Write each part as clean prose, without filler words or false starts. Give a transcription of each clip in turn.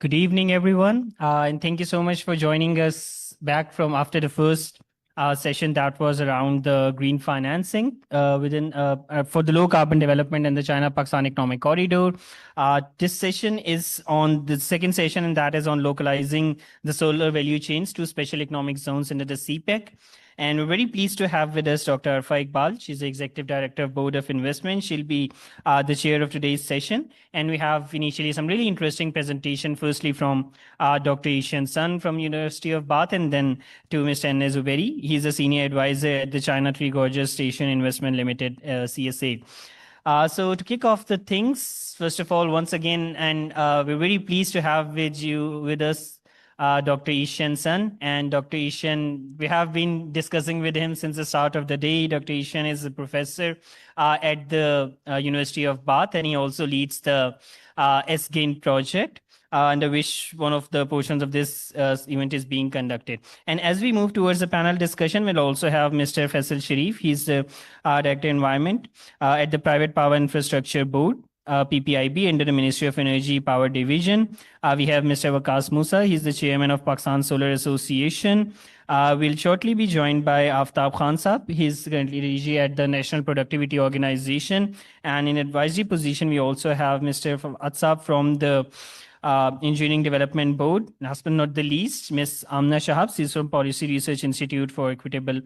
Good evening, everyone, and thank you so much for joining us back from after the first session that was around the green financing for the low carbon development and the China-Pakistan economic corridor. This session is on the second session, and that is on localizing the solar value chains to special economic zones under the CPEC. And we're very pleased to have with us Dr. Arfa Iqbal. She's the Executive Director of Board of Investment. She'll be the chair of today's session. And we have initially some really interesting presentation, firstly from Dr. Ishan Sun from University of Bath, and then to Mr. N. Zuberi. He's a senior advisor at the China Three Gorges Station Investment Limited, CSA. So to kick off the things, first of all, once again, and we're very pleased to have with us Dr. Ishan Sun. And Dr. Ishan, we have been discussing with him since the start of the day. Dr. Ishan is a professor at the University of Bath, and he also leads the SGAIN project, under which one of the portions of this event is being conducted. And as we move towards the panel discussion, we'll also have Mr. Faisal Sharif. He's the Director Environment at the Private Power Infrastructure Board, PPIB, under the Ministry of Energy Power Division. We have Mr. Waqas Musa. He's the Chairman of Pakistan Solar Association. We'll shortly be joined by Aftab Khan Saab. He's currently DG at the National Productivity Organization. And in advisory position, we also have Mr. Atsab from the Engineering Development Board. Last but not the least, Ms. Amna Shahab. She's from Policy Research Institute for Equitable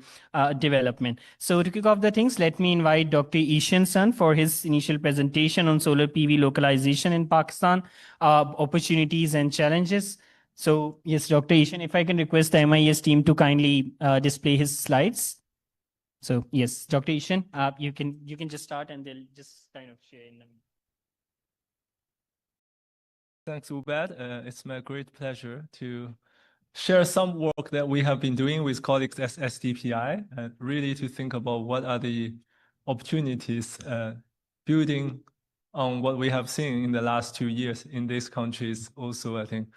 Development. So to kick off the things, let me invite Dr. Ishan Sun for his initial presentation on solar PV localization in Pakistan, opportunities and challenges. So yes, Dr. Ishan, if I can request the MIS team to kindly display his slides. So yes, Dr. Ishan, you can just start and they'll just kind of share in them. Thanks, Ubad. It's my great pleasure to share some work that we have been doing with colleagues at SDPI, and really to think about what are the opportunities building on what we have seen in the last 2 years in these countries. Also, I think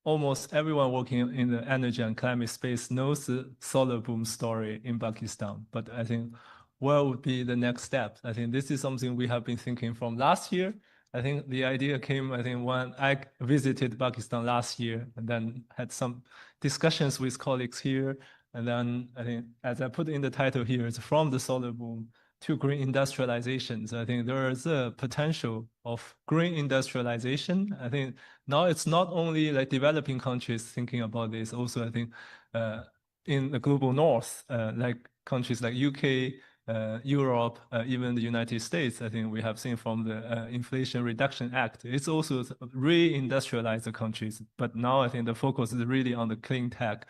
almost everyone working in the energy and climate space knows the solar boom story in Pakistan. But I think what would be the next step? I think this is something we have been thinking from last year. I think the idea came, when I visited Pakistan last year and then had some discussions with colleagues here. And then I think, as I put in the title here, it's from the solar boom to green industrialization. So I think there is a potential of green industrialization. I think now it's not only like developing countries thinking about this, also I think in the global north, like countries like UK, Europe, even the United States, I think we have seen from the Inflation Reduction Act, it's also re-industrialize the countries. But now I think the focus is really on the clean tech,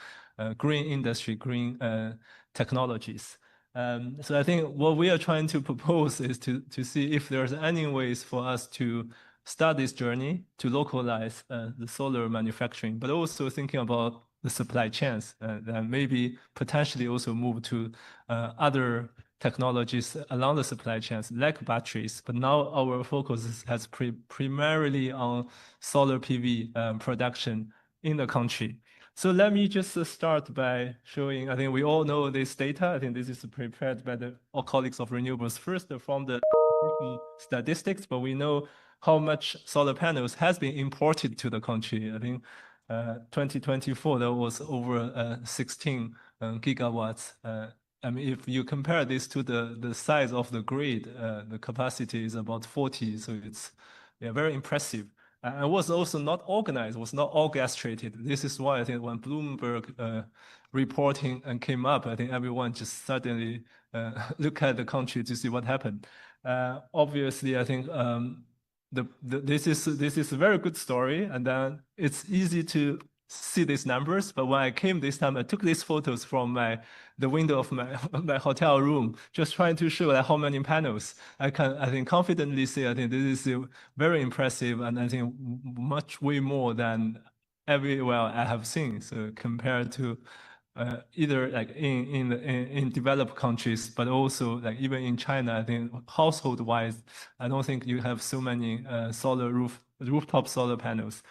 green industry, green technologies. So I think what we are trying to propose is to see if there's any ways for us to start this journey to localize the solar manufacturing, but also thinking about the supply chains, and maybe potentially also move to other technologies along the supply chains, like batteries. But now our focus has primarily on solar PV production in the country. So let me just start by showing, I think we all know this data. I think this is prepared by our colleagues of renewables first from the statistics, but we know how much solar panels has been imported to the country. I think 2024, there was over 16 gigawatts. If you compare this to the size of the grid, the capacity is about 40. So it's very impressive. And was also not organized, was not orchestrated. This is why I think when Bloomberg reporting and came up, I think everyone just suddenly look at the country to see what happened. Obviously, I think this is a very good story, and then it's easy to see these numbers. But when I came this time, I took these photos from the window of my hotel room, just trying to show how many panels I think confidently say, I think this is very impressive, and I think much way more than everywhere I have seen. So compared to either like in developed countries, but also like even in China, I think household wise, I don't think you have so many rooftop solar panels.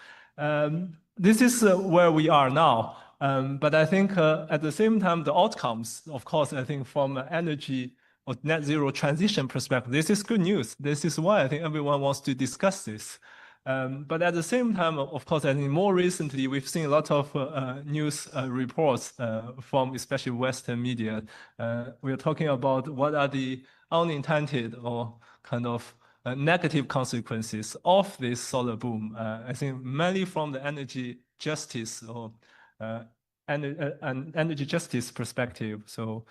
This is where we are now. But I think at the same time, the outcomes, of course, I think from energy or net zero transition perspective, this is good news. This is why I think everyone wants to discuss this. But at the same time, of course, I think more recently we've seen a lot of news reports from especially Western media. We're talking about what are the unintended or kind of negative consequences of this solar boom. I think mainly from the energy justice or an energy justice perspective. So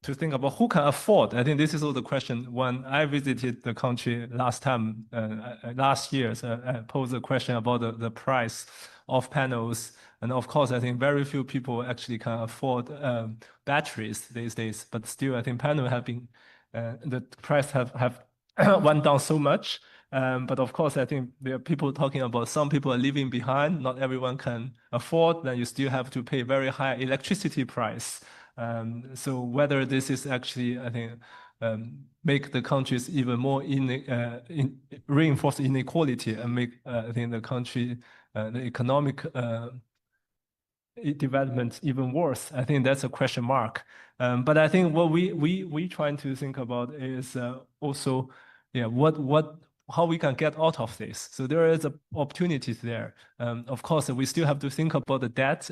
to think about who can afford. I think this is all the question. When I visited the country last time, last year, so I posed a question about the price of panels. And of course, I think very few people actually can afford batteries these days. But still, I think panel have been, the price have went down so much. But of course, I think there are people talking about some people are leaving behind. Not everyone can afford. Then you still have to pay very high electricity price. So whether this is actually, I think, make the countries even more reinforce inequality and make, I think, the country, the economic development even worse. I think that's a question mark. But I think what we trying to think about is also, yeah, how we can get out of this. So there is opportunities there. Of course, we still have to think about the debt,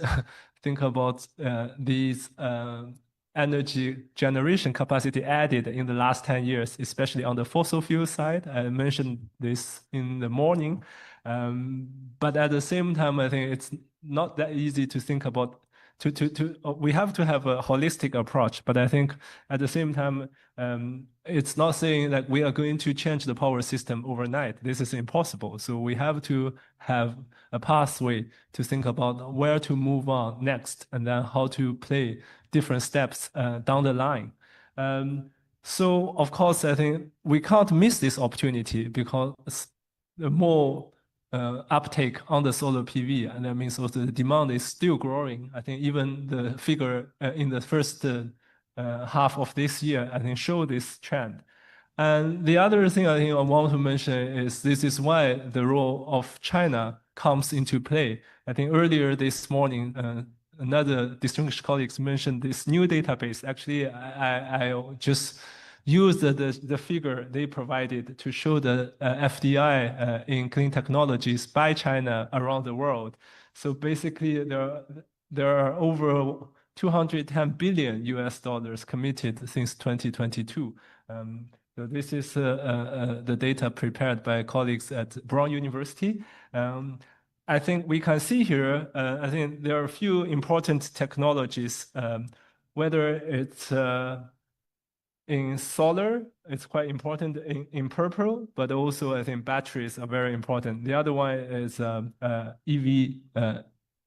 think about these energy generation capacity added in the last 10 years, especially on the fossil fuel side. I mentioned this in the morning. But at the same time, I think it's not that easy to think about we have to have a holistic approach, but I think at the same time, it's not saying that we are going to change the power system overnight. This is impossible. So we have to have a pathway to think about where to move on next and then how to play different steps down the line. So of course, I think we can't miss this opportunity because the more uptake on the solar PV, and that means also the demand is still growing. I think even the figure in the first half of this year, I think, show this trend. And the other thing I think I want to mention is this is why the role of China comes into play. I think earlier this morning, another distinguished colleagues mentioned this new database. Actually, I just use the figure they provided to show the FDI in clean technologies by China around the world. So basically, there are over 210 billion US dollars committed since 2022. So this is the data prepared by colleagues at Brown University. I think we can see here, I think there are a few important technologies, whether it's in solar, it's quite important in purple, but also I think batteries are very important. The other one is EV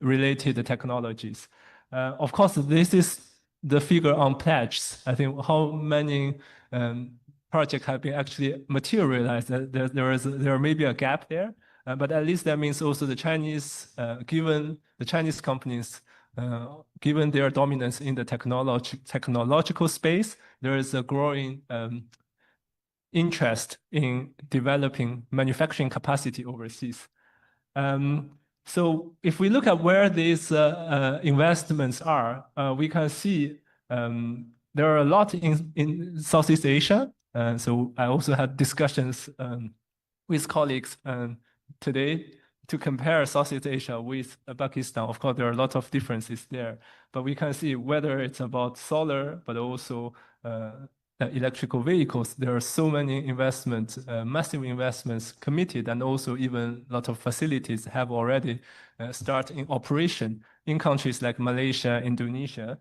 related technologies. Of course, this is the figure on pledges. I think how many projects have been actually materialized. There may be a gap there, but at least that means also the Chinese, given the Chinese companies, given their dominance in the technological space, there is a growing interest in developing manufacturing capacity overseas. So if we look at where these investments are, we can see there are a lot in Southeast Asia. So I also had discussions with colleagues today to compare Southeast Asia with Pakistan. Of course, there are a lot of differences there, but we can see whether it's about solar, but also electrical vehicles. There are so many investments, massive investments committed, and also even a lot of facilities have already started in operation in countries like Malaysia, Indonesia.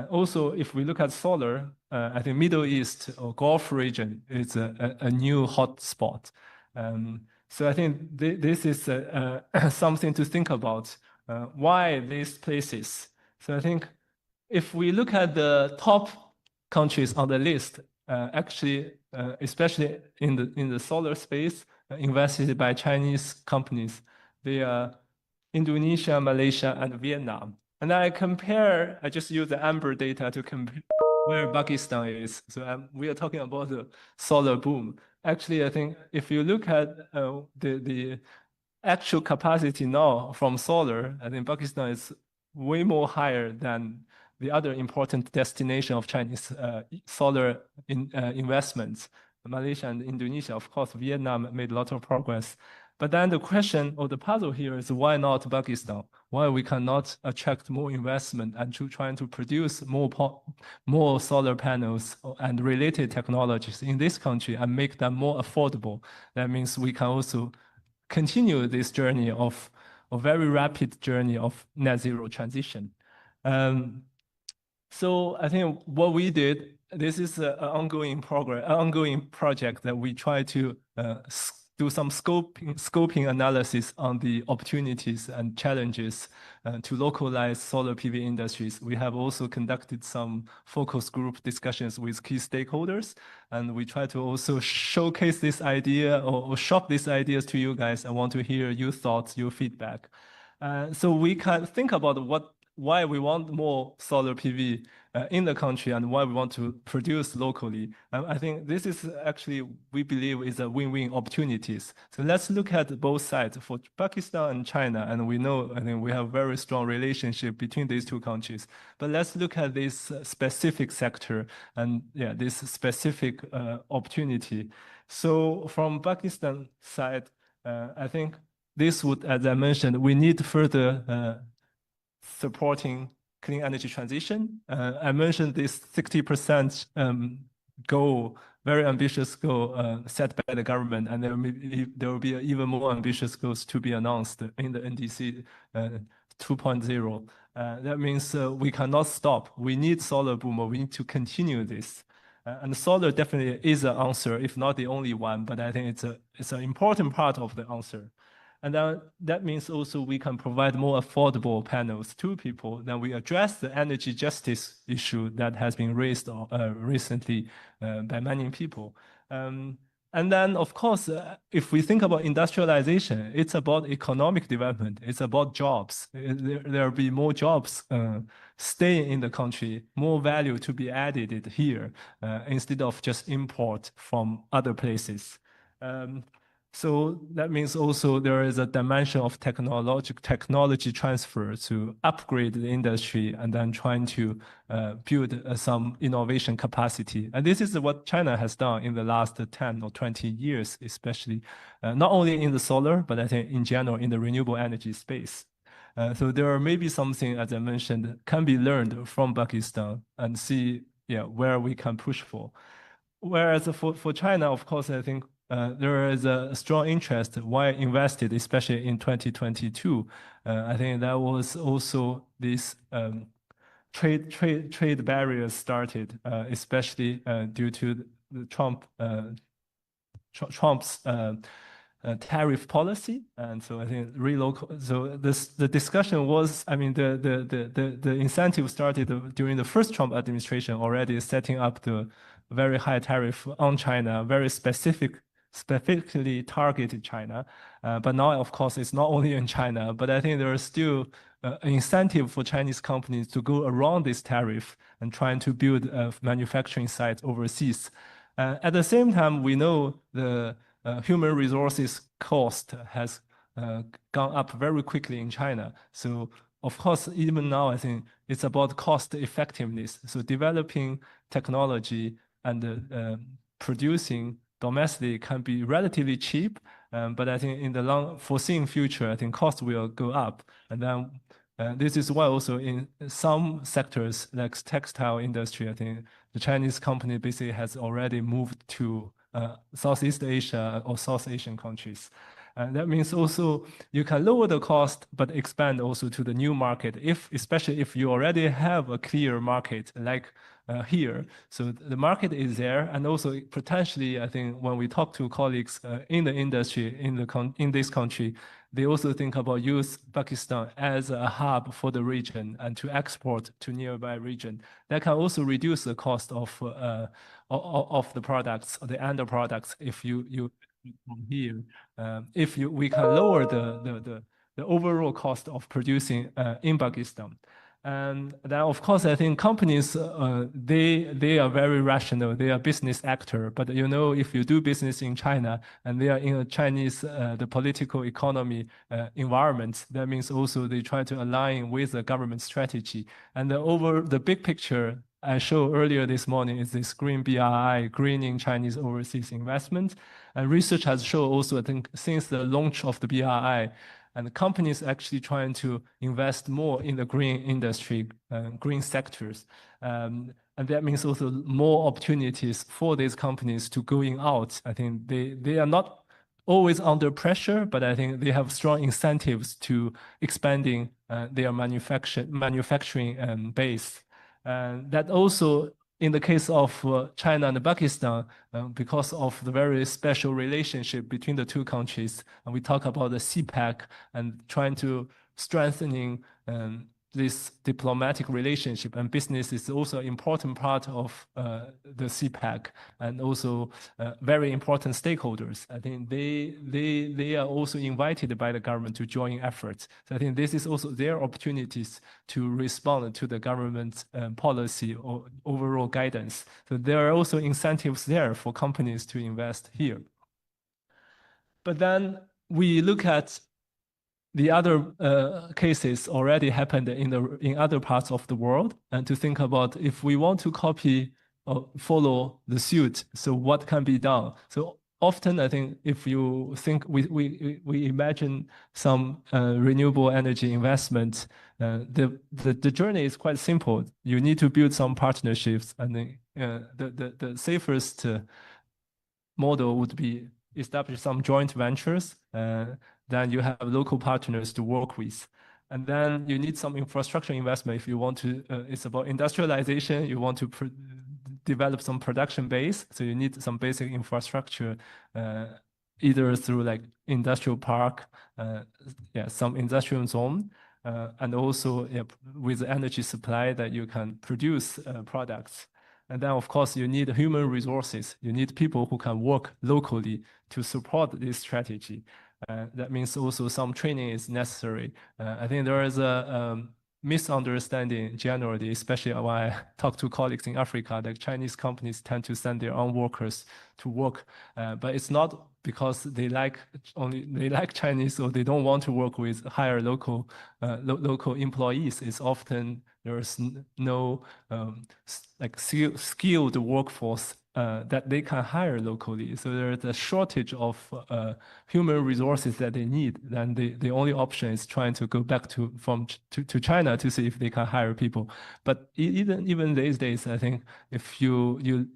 Also, if we look at solar, I think Middle East or Gulf region is a new hot spot. So I think this is something to think about. Why these places? So I think if we look at the top countries on the list, actually, especially in the solar space, invested by Chinese companies, they are Indonesia, Malaysia, and Vietnam. And I just use the amber data to compare where Pakistan is. So we are talking about the solar boom. Actually, I think if you look at the actual capacity now from solar, I think Pakistan is way more higher than the other important destination of Chinese solar investments. Malaysia and Indonesia, of course, Vietnam made a lot of progress. But then the question or the puzzle here is why not Pakistan? Why we cannot attract more investment and to trying to produce more solar panels and related technologies in this country and make them more affordable? That means we can also continue this journey of a very rapid journey of net zero transition. So I think what we did, this is an ongoing project that we try to do some scoping analysis on the opportunities and challenges to localize solar PV industries. We have also conducted some focus group discussions with key stakeholders, and we try to also showcase this idea or shop these ideas to you guys. I want to hear your thoughts, your feedback. So we can think about why we want more solar PV in the country and why we want to produce locally. I think this is actually, we believe, is a win-win opportunities. So let's look at both sides for Pakistan and China. And we know, I think we have very strong relationship between these two countries. But let's look at this specific sector and this specific opportunity. So from Pakistan side, I think this would, as I mentioned, we need further supporting clean energy transition. I mentioned this 60% goal, very ambitious goal set by the government, and there will be even more ambitious goals to be announced in the NDC 2.0. That means we cannot stop. We need solar boom, or we need to continue this. And solar definitely is an answer, if not the only one, but I think it's an important part of the answer. And then that means also we can provide more affordable panels to people. Then we address the energy justice issue that has been raised recently by many people. And then, of course, if we think about industrialization, it's about economic development. It's about jobs. There will be more jobs staying in the country, more value to be added here instead of just import from other places. So that means also there is a dimension of technology transfer to upgrade the industry and then trying to build some innovation capacity. And this is what China has done in the last 10 or 20 years, especially not only in the solar, but I think in general in the renewable energy space. So there are maybe something, as I mentioned, can be learned from Pakistan and see where we can push for. Whereas for China, of course, I think there is a strong interest why invested, especially in 2022. I think that was also this trade barriers started, especially due to the Trump's tariff policy. And so I think the discussion was, I mean, the incentive started during the first Trump administration, already setting up the very high tariff on China, very specifically targeted China. But now, of course, it's not only in China, but I think there is still an incentive for Chinese companies to go around this tariff and trying to build manufacturing sites overseas. At the same time, we know the human resources cost has gone up very quickly in China. So of course, even now, I think it's about cost effectiveness. So developing technology and producing domestically can be relatively cheap, but I think in the foreseeing future, I think cost will go up. And then this is why also in some sectors like textile industry, I think the Chinese company basically has already moved to Southeast Asia or South Asian countries. And that means also you can lower the cost, but expand also to the new market, especially if you already have a clear market like here. So the market is there. And also potentially, I think when we talk to colleagues in the industry in this country, they also think about use Pakistan as a hub for the region and to export to nearby region. That can also reduce the cost of the products, the end products, if you from here. We can lower the overall cost of producing in Pakistan. And then, of course, I think companies, they are very rational. They are business actor. But if you do business in China and they are in a Chinese, the political economy environment, that means also they try to align with the government strategy. And over the big picture, I showed earlier this morning is this green BRI, greening Chinese overseas investment. And research has shown also, I think, since the launch of the BRI, and the companies actually trying to invest more in the green industry, green sectors. And that means also more opportunities for these companies to going out. I think they are not always under pressure, but I think they have strong incentives to expanding their manufacturing base. And that also, in the case of China and Pakistan, because of the very special relationship between the two countries, and we talk about the CPEC and trying to strengthening this diplomatic relationship, and business is also an important part of the CPEC, and also very important stakeholders. I think they are also invited by the government to join efforts. So I think this is also their opportunities to respond to the government's policy or overall guidance. So there are also incentives there for companies to invest here. But then we look at the other cases already happened in other parts of the world, and to think about if we want to copy or follow the suit, so what can be done? So often, I think if you think we imagine some renewable energy investment, the journey is quite simple. You need to build some partnerships, and the safest model would be establish some joint ventures. Then you have local partners to work with. And then you need some infrastructure investment if you want to, it's about industrialization, you want to develop some production base. So you need some basic infrastructure, either through like industrial park, some industrial zone, and also with energy supply that you can produce products. And then, of course, you need human resources. You need people who can work locally to support this strategy. That means also some training is necessary. I think there is a misunderstanding generally, especially when I talk to colleagues in Africa, that Chinese companies tend to send their own workers to work, but it's not because they like Chinese or they don't want to work with higher local employees. It's often there's no like skilled workforce that they can hire locally. So there's a shortage of human resources that they need. Then the only option is trying to go back to China to see if they can hire people. But even these days, I think if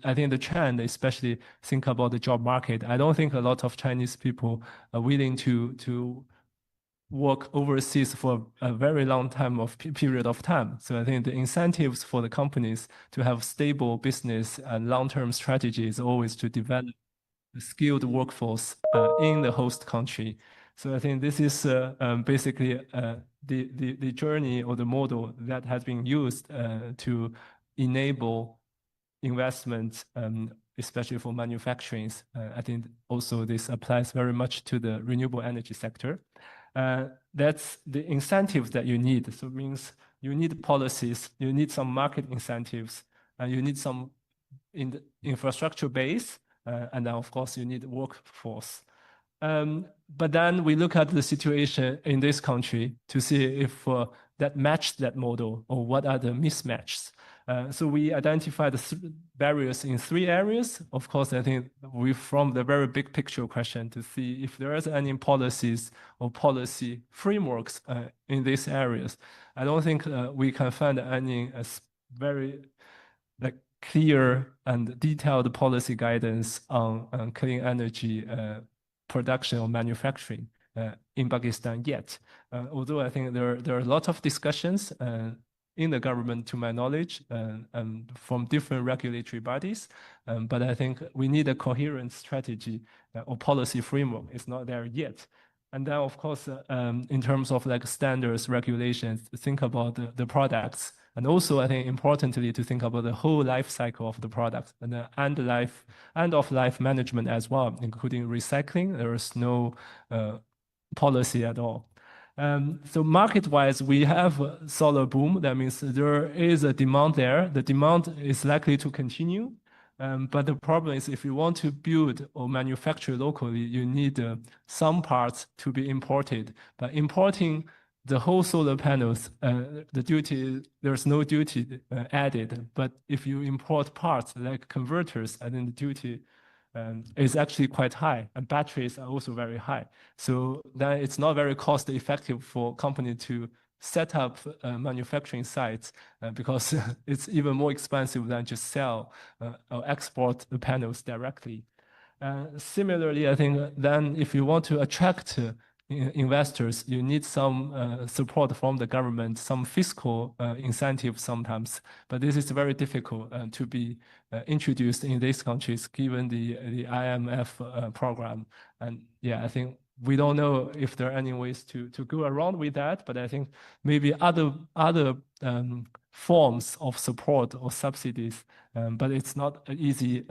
I think the trend, especially think about the job market, I don't think a lot of Chinese people are willing to work overseas for a very long period of time. So I think the incentives for the companies to have stable business and long-term strategy is always to develop a skilled workforce in the host country. So I think this is basically the journey or the model that has been used to enable investment, especially for manufacturing. I think also this applies very much to the renewable energy sector. That's the incentives that you need. So it means you need policies, you need some market incentives, and you need some infrastructure base, and then of course you need workforce. But then we look at the situation in this country to see if that matched that model or what are the mismatches. So we identified the barriers in 3 areas. Of course, I think from the very big picture question to see if there is any policies or policy frameworks in these areas. I don't think we can find any very clear and detailed policy guidance on clean energy production or manufacturing in Pakistan yet. Although I think there are a lot of discussions in the government, to my knowledge, and from different regulatory bodies. But I think we need a coherent strategy or policy framework. It's not there yet. And then, of course, in terms of standards, regulations, think about the products. And also, I think importantly, to think about the whole life cycle of the product and the end of life management as well, including recycling. There is no policy at all. So market-wise, we have a solar boom. That means there is a demand there. The demand is likely to continue. But the problem is if you want to build or manufacture locally, you need some parts to be imported. But importing the whole solar panels, the duty, there's no duty added. But if you import parts like converters, and then the duty is actually quite high, and batteries are also very high. So then it's not very cost effective for company to set up manufacturing sites because it's even more expensive than just sell or export the panels directly. Similarly, I think then if you want to attract investors, you need some support from the government, some fiscal incentive sometimes. But this is very difficult to be introduced in these countries given the IMF program. And yeah, I think we don't know if there are any ways to go around with that, but I think maybe other forms of support or subsidies, but it's not easy.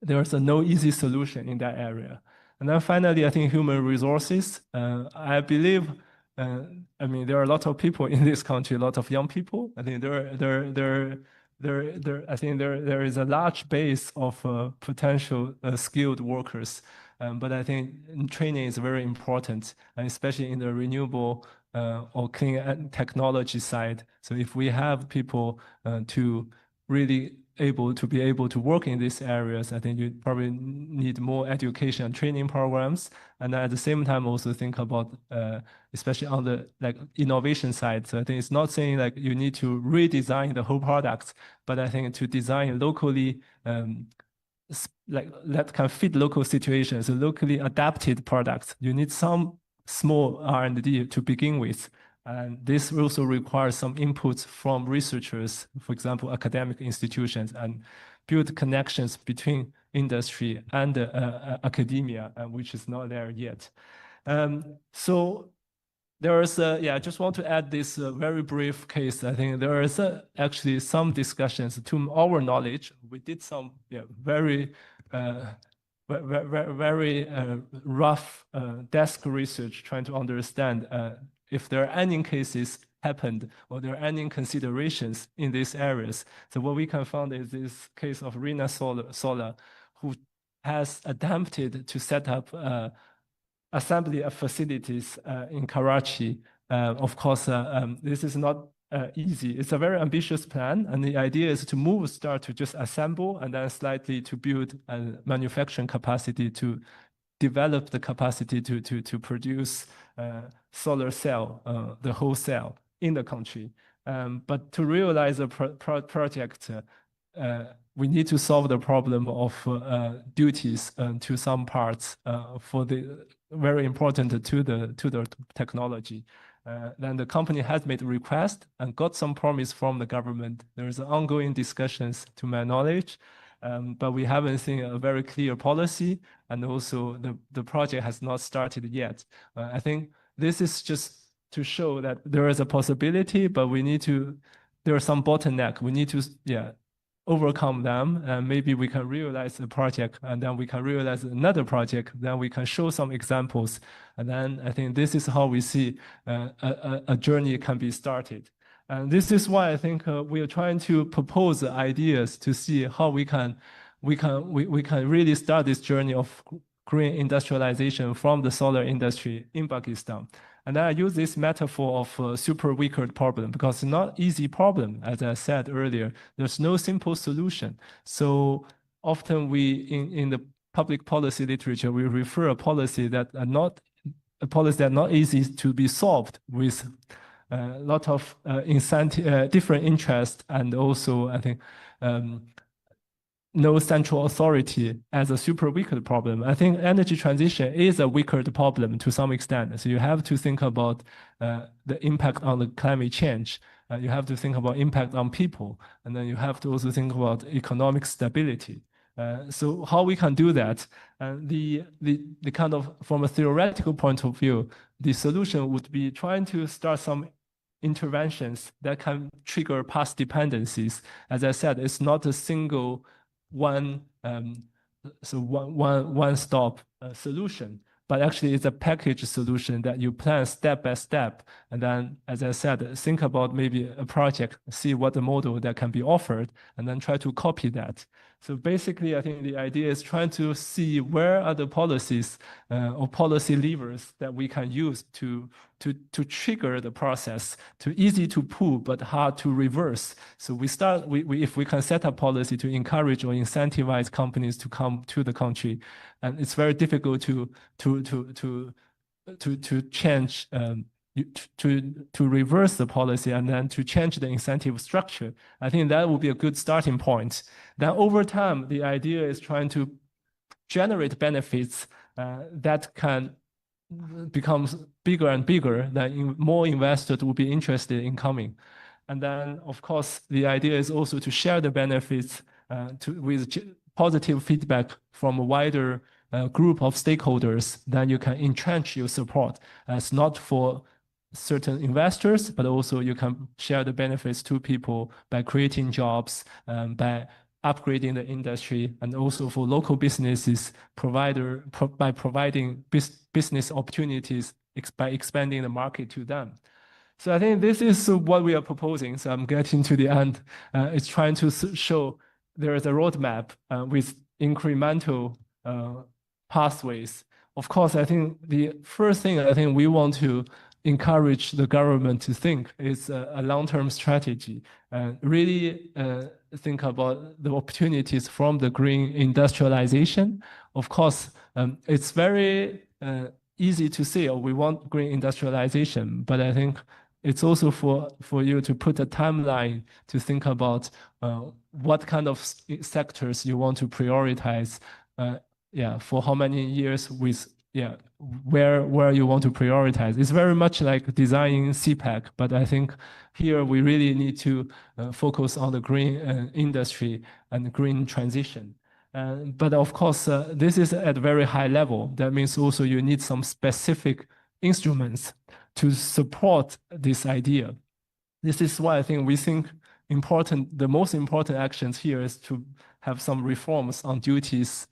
There's no easy solution in that area. And then finally, I think human resources. I believe, I mean, there are a lot of people in this country, a lot of young people. I think I think there is a large base of potential skilled workers. But I think training is very important, and especially in the renewable or clean technology side. So if we have people to really be able to work in these areas, I think you probably need more education and training programs. And at the same time, also think about, especially on the like innovation side. So I think it's not saying like you need to redesign the whole product, but I think to design locally, like that can fit local situations, locally adapted products. You need some small R&D to begin with. And this also requires some inputs from researchers, for example, academic institutions, and build connections between industry and academia, which is not there yet. So there is I just want to add this very brief case. I think there is actually some discussions. To our knowledge, we did some very rough desk research trying to understand if there are any cases happened or there are any considerations in these areas. So what we can find is this case of Rina Solar, who has attempted to set up assembly of facilities in Karachi. Of course, this is not easy. It's a very ambitious plan, and the idea is to start to just assemble and then slightly to build a manufacturing capacity to develop the capacity to produce solar cell, the whole cell in the country. But to realize a project, we need to solve the problem of duties to some parts for the very important to the technology. Then the company has made a request and got some promise from the government. There's ongoing discussions to my knowledge, but we haven't seen a very clear policy, and also the project has not started yet. I think this is just to show that there is a possibility, but there are some bottleneck. We need to overcome them, and maybe we can realize a project, and then we can realize another project, then we can show some examples. And then I think this is how we see a journey can be started. And this is why I think we are trying to propose ideas to see how we can really start this journey of green industrialization from the solar industry in Pakistan. And I use this metaphor of super wicked problem because it's not easy problem. As I said earlier, there's no simple solution. So often in the public policy literature, we refer a policy that are not easy to be solved with a lot of different interests, and also I think no central authority as a super wicked problem. I think energy transition is a wicked problem to some extent. So you have to think about the impact on the climate change. You have to think about impact on people, and then you have to also think about economic stability. So how we can do that? The kind of, from a theoretical point of view, the solution would be trying to start some interventions that can trigger past dependencies. As I said, it's not a single one-stop solution, but actually it's a package solution that you plan step by step. And then, as I said, think about maybe a project, see what the model that can be offered, and then try to copy that. So basically, I think the idea is trying to see where are the policies or policy levers that we can use to trigger the process, to easy to pull but hard to reverse. So if we can set a policy to encourage or incentivize companies to come to the country, and it's very difficult to change. To reverse the policy and then to change the incentive structure. I think that would be a good starting point. Then over time, the idea is trying to generate benefits that can become bigger and bigger, that more investors will be interested in coming. And then, of course, the idea is also to share the benefits with positive feedback from a wider group of stakeholders. Then you can entrench your support as not for certain investors, but also you can share the benefits to people by creating jobs, by upgrading the industry, and also for local businesses by providing business opportunities by expanding the market to them. So I think this is what we are proposing. So I'm getting to the end. It's trying to show there is a roadmap with incremental pathways. Of course, I think the first thing I think we want to encourage the government to think is a long-term strategy and really think about the opportunities from the green industrialization. Of course, it's very easy to say, oh, we want green industrialization, but I think it's also for you to put a timeline to think about what kind of sectors you want to prioritize, for how many years with where you want to prioritize. It's very much like designing CPEC, but I think here we really need to focus on the green industry and green transition. But of course, this is at a very high level. That means also you need some specific instruments to support this idea. This is why I think we think the most important actions here is to have some reforms on duties,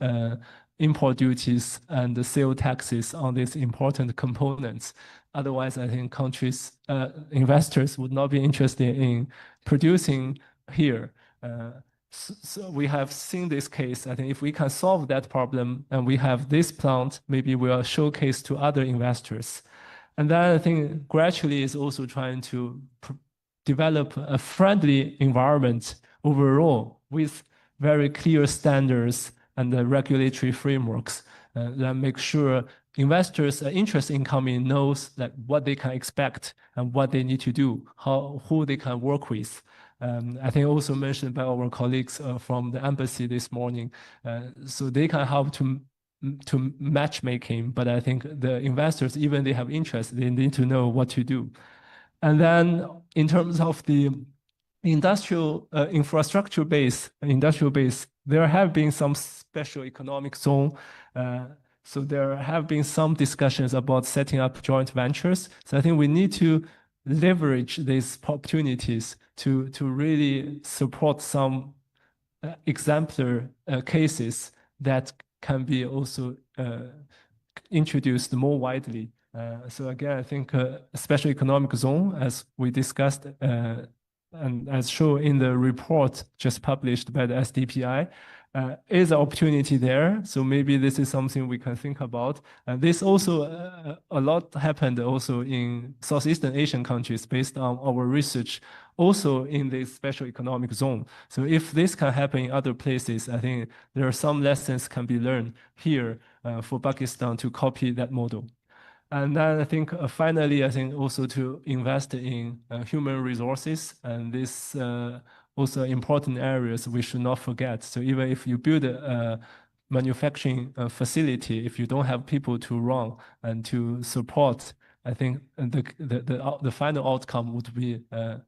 import duties and the sale taxes on these important components. Otherwise, I think investors would not be interested in producing here. So we have seen this case. I think if we can solve that problem and we have this plant, maybe we'll showcase to other investors. And then I think gradually is also trying to develop a friendly environment overall with very clear standards and the regulatory frameworks that make sure investors are interested in coming knows that what they can expect and what they need to do, who they can work with. I think also mentioned by our colleagues from the embassy this morning, so they can help to matchmaking, but I think the investors, even they have interest, they need to know what to do. And then in terms of the industrial infrastructure base, there have been some special economic zone. So there have been some discussions about setting up joint ventures. So I think we need to leverage these opportunities to really support some exemplar cases that can be also introduced more widely. So again, I think special economic zone, as we discussed, and as shown in the report just published by the SDPI, is an opportunity there. So maybe this is something we can think about. This also, a lot happened also in Southeastern Asian countries based on our research, also in this special economic zone. So if this can happen in other places, I think there are some lessons can be learned here for Pakistan to copy that model. And then I think finally, I think also to invest in human resources, and this also important areas we should not forget. So even if you build a manufacturing facility, if you don't have people to run and to support, I think the final outcome would be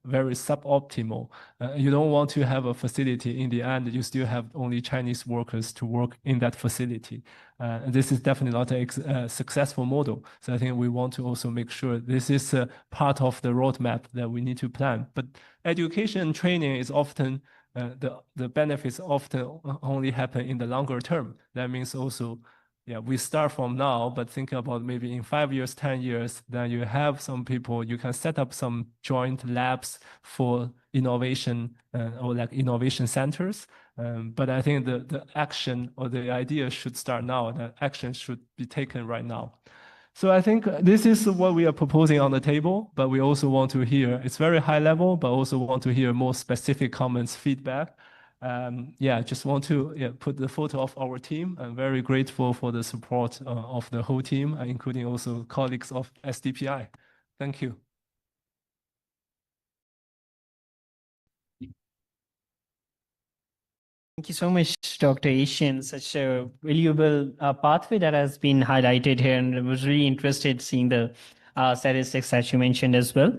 very suboptimal. You don't want to have a facility in the end, you still have only Chinese workers to work in that facility. This is definitely not a successful model. So I think we want to also make sure this is a part of the roadmap that we need to plan. But education and training is often, the benefits often only happen in the longer term. That means also yeah, we start from now, but think about maybe in 5 years, 10 years, then you have some people, you can set up some joint labs for innovation or like innovation centers. But I think the action or the idea should start now. The action should be taken right now. So I think this is what we are proposing on the table, but we also want to hear, it's very high level, but also want to hear more specific comments, feedback. Yeah, just want to put the photo of our team. I'm very grateful for the support of the whole team, including also colleagues of SDPI. Thank you. Thank you so much, Dr. Asian. Such a valuable pathway that has been highlighted here, and I was really interested seeing the statistics that you mentioned as well.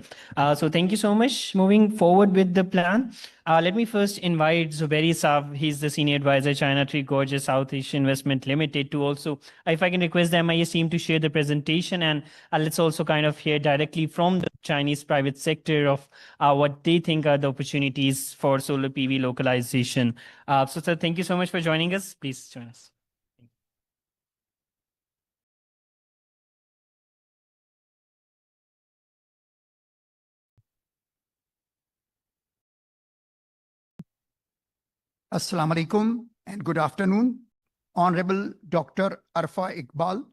So thank you so much. Moving forward with the plan, let me first invite Zuberi Saab. He's the Senior Advisor, China Tree Gorges South Asian Investment Limited, to also, if I can request the MIS team to share the presentation, and let's also kind of hear directly from the Chinese private sector of what they think are the opportunities for solar PV localization. So sir, thank you so much for joining us. Please join us. Assalamu alaikum and good afternoon. Honorable Dr. Arfa Iqbal,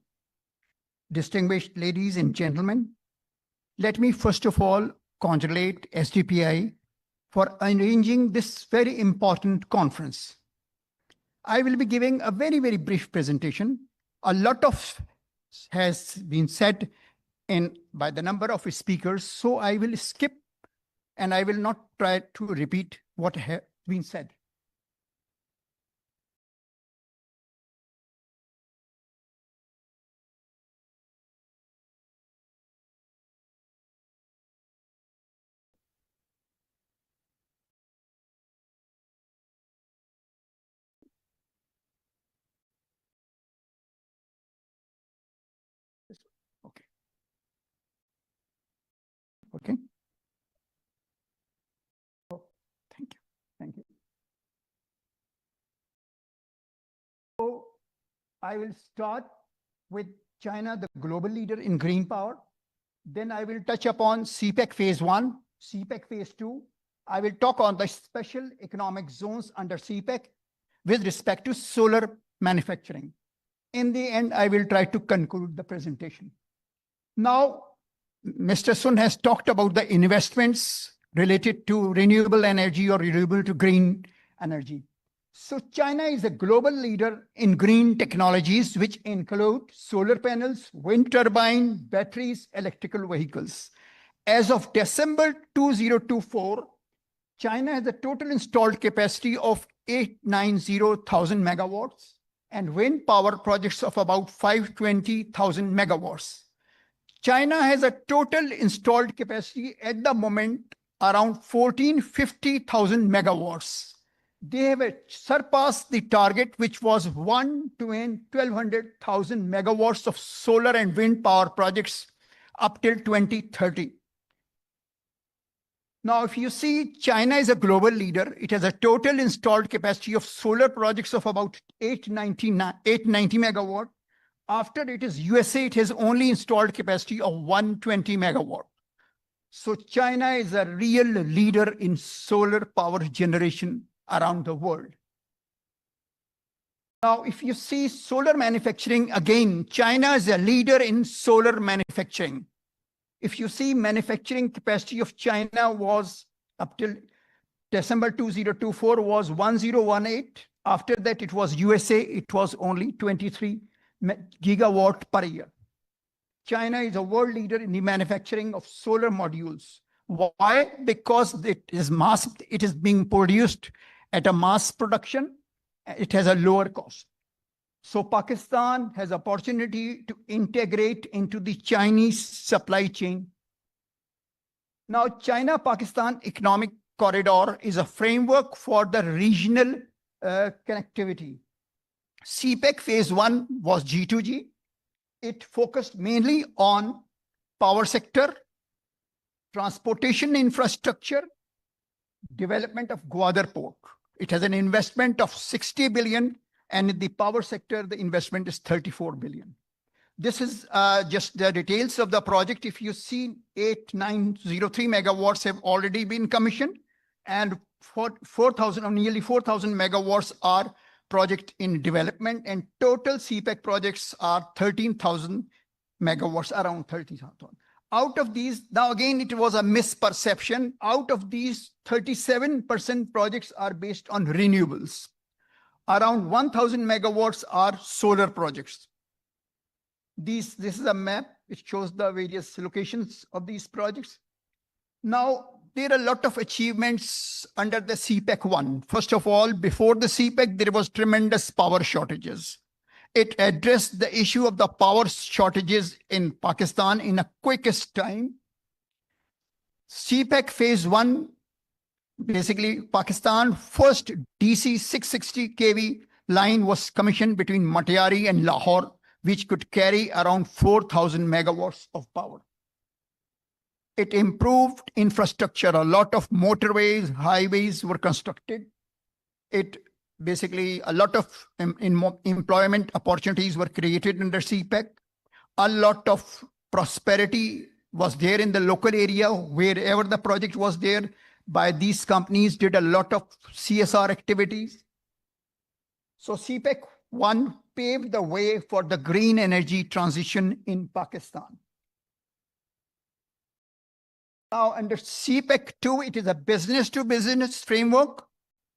distinguished ladies and gentlemen, let me first of all congratulate SDPI for arranging this very important conference. I will be giving a very, very brief presentation. A lot of has been said by the number of speakers, so I will skip and I will not try to repeat what has been said. Okay. Okay. Oh, thank you. Thank you. So I will start with China, the global leader in green power. Then I will touch upon CPEC phase 1, CPEC phase 2. I will talk on the special economic zones under CPEC with respect to solar manufacturing. In the end, I will try to conclude the presentation. Now, Mr. Sun has talked about the investments related to renewable energy or renewable to green energy. So China is a global leader in green technologies, which include solar panels, wind turbine, batteries, electrical vehicles. As of December 2024, China has a total installed capacity of 890,000 megawatts and wind power projects of about 520,000 megawatts. China has a total installed capacity at the moment around 1,450,000 megawatts. They have surpassed the target, which was 1,200,000 megawatts of solar and wind power projects up till 2030. Now, if you see, China is a global leader. It has a total installed capacity of solar projects of about 890 megawatt. After it is USA, it has only installed capacity of 120 megawatt. So China is a real leader in solar power generation around the world. Now, if you see solar manufacturing, again, China is a leader in solar manufacturing. If you see, manufacturing capacity of China was up till December 2024 was 1018. After that, it was USA, it was only 23 gigawatt per year. China is a world leader in the manufacturing of solar modules. Why? Because it is being produced at a mass production. It has a lower cost. So Pakistan has opportunity to integrate into the Chinese supply chain. Now, China-Pakistan Economic Corridor is a framework for the regional connectivity. CPEC phase 1 was G2G. It focused mainly on power sector, transportation infrastructure, development of Gwadar port. It has an investment of 60 billion And in the power sector, the investment is 34 billion. This is just the details of the project. If you see 8903 megawatts have already been commissioned, and 4,000 or nearly 4,000 megawatts are project in development, and total CPEC projects are 13,000 megawatts, around 30,000. Out of these, now again, it was a misperception. Out of these, 37% projects are based on renewables. Around 1,000 megawatts are solar projects. This is a map which shows the various locations of these projects. Now, there are a lot of achievements under the CPEC 1. First of all, before the CPEC, there was tremendous power shortages. It addressed the issue of the power shortages in Pakistan in a quickest time. CPEC phase 1, basically Pakistan first DC 660 kV line was commissioned between Matiari and Lahore, which could carry around 4,000 megawatts of power. It improved infrastructure. A lot of motorways, highways were constructed. It basically, a lot of employment opportunities were created under CPEC. A lot of prosperity was there in the local area. Wherever the project was there, by these companies did a lot of CSR activities. So CPEC 1 paved the way for the green energy transition in Pakistan. Now, under CPEC 2, it is a business-to-business framework.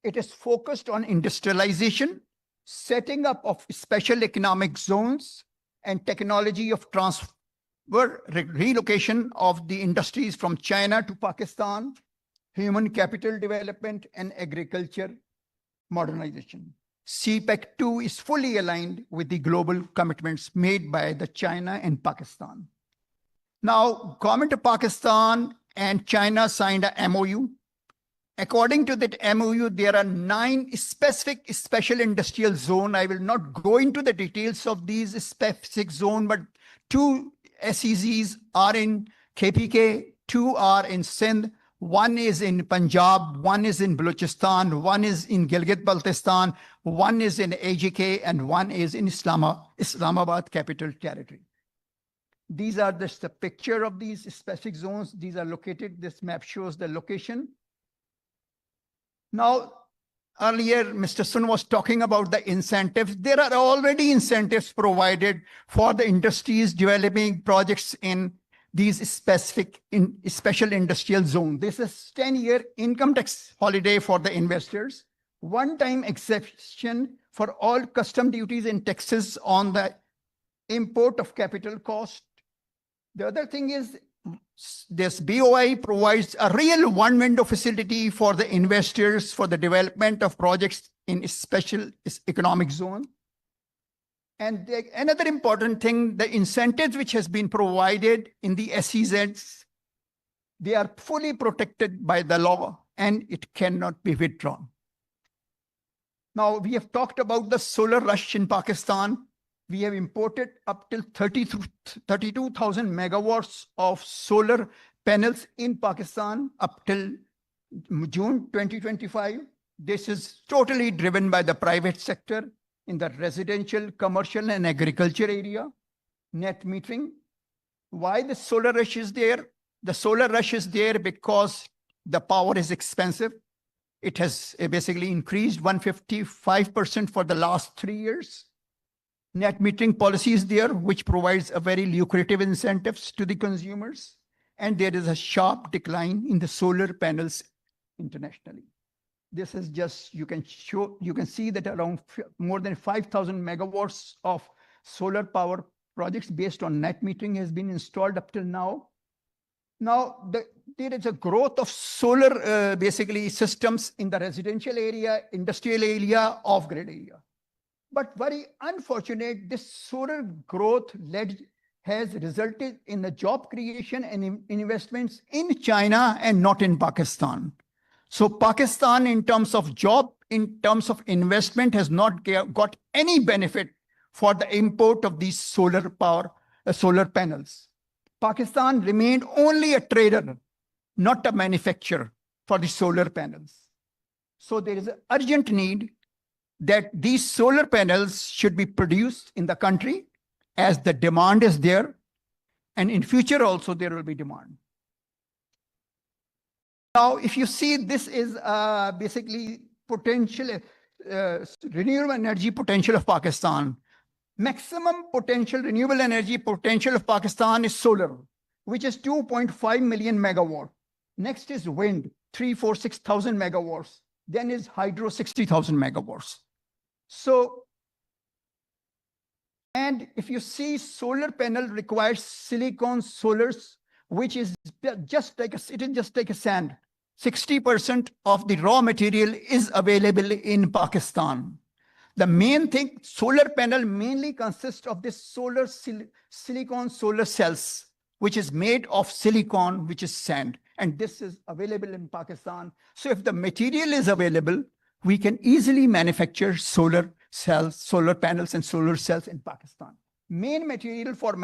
It is focused on industrialization, setting up of special economic zones, and technology of transfer, relocation of the industries from China to Pakistan, human capital development, and agriculture modernization. CPEC 2 is fully aligned with the global commitments made by the China and Pakistan. Now, government of Pakistan and China signed a MOU. According to that MOU, there are 9 specific special industrial zones. I will not go into the details of these specific zones, but 2 SEZs are in KPK, 2 are in Sindh, 1 is in Punjab, 1 is in Balochistan, 1 is in Gilgit-Baltistan, 1 is in AGK, and 1 is in Islamabad Capital Territory. These are just a picture of these specific zones. These are located. This map shows the location. Now, earlier, Mr. Sun was talking about the incentives. There are already incentives provided for the industries developing projects in these specific special industrial zone. This is 10-year income tax holiday for the investors, one-time exemption for all custom duties and taxes on the import of capital cost. The other thing is this BOI provides a real one-window facility for the investors for the development of projects in special economic zone. And another important thing, the incentives which has been provided in the SEZs, they are fully protected by the law and it cannot be withdrawn. Now, we have talked about the solar rush in Pakistan. We have imported up till 32,000 megawatts of solar panels in Pakistan up till June 2025. This is totally driven by the private sector in the residential, commercial, and agriculture area. Net metering. Why the solar rush is there? The solar rush is there because the power is expensive. It has basically increased 155% for the last 3 years. Net metering policy is there, which provides a very lucrative incentives to the consumers. And there is a sharp decline in the solar panels internationally. This is just, you can see that around more than 5,000 megawatts of solar power projects based on net metering has been installed up till now. Now, there is a growth of solar basically systems in the residential area, industrial area, off-grid area. But very unfortunate, this solar growth has resulted in the job creation and investments in China and not in Pakistan. So Pakistan, in terms of job, in terms of investment, has not got any benefit for the import of these solar power, solar panels. Pakistan remained only a trader, not a manufacturer for the solar panels. So there is an urgent need that these solar panels should be produced in the country as the demand is there, and in future also there will be demand. Now, if you see, this is basically potential renewable energy potential of Pakistan. Maximum potential renewable energy potential of Pakistan is solar, which is 2.5 million megawatt. Next is wind, 6,000 megawatts. Then is hydro, 60,000 megawatts. So, and if you see, solar panel requires silicon solars, which is just like a sand. 60% of the raw material is available in Pakistan. The main thing, solar panel mainly consists of this silicon solar cells, which is made of silicon, which is sand. And this is available in Pakistan. So if the material is available, we can easily manufacture solar cells, solar panels and solar cells in Pakistan. Main material for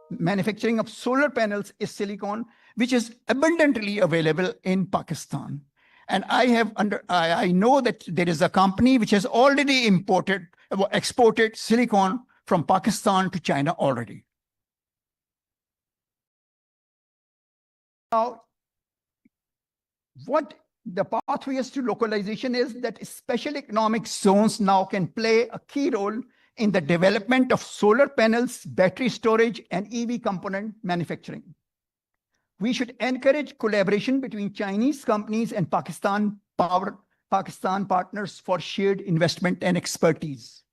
manufacturing of solar panels is silicon, which is abundantly available in Pakistan. And I know that there is a company which has already exported silicon from Pakistan to China already. Now, what the pathways to localization is that special economic zones now can play a key role in the development of solar panels, battery storage, and EV component manufacturing. We should encourage collaboration between Chinese companies and Pakistan partners for shared investment and expertise.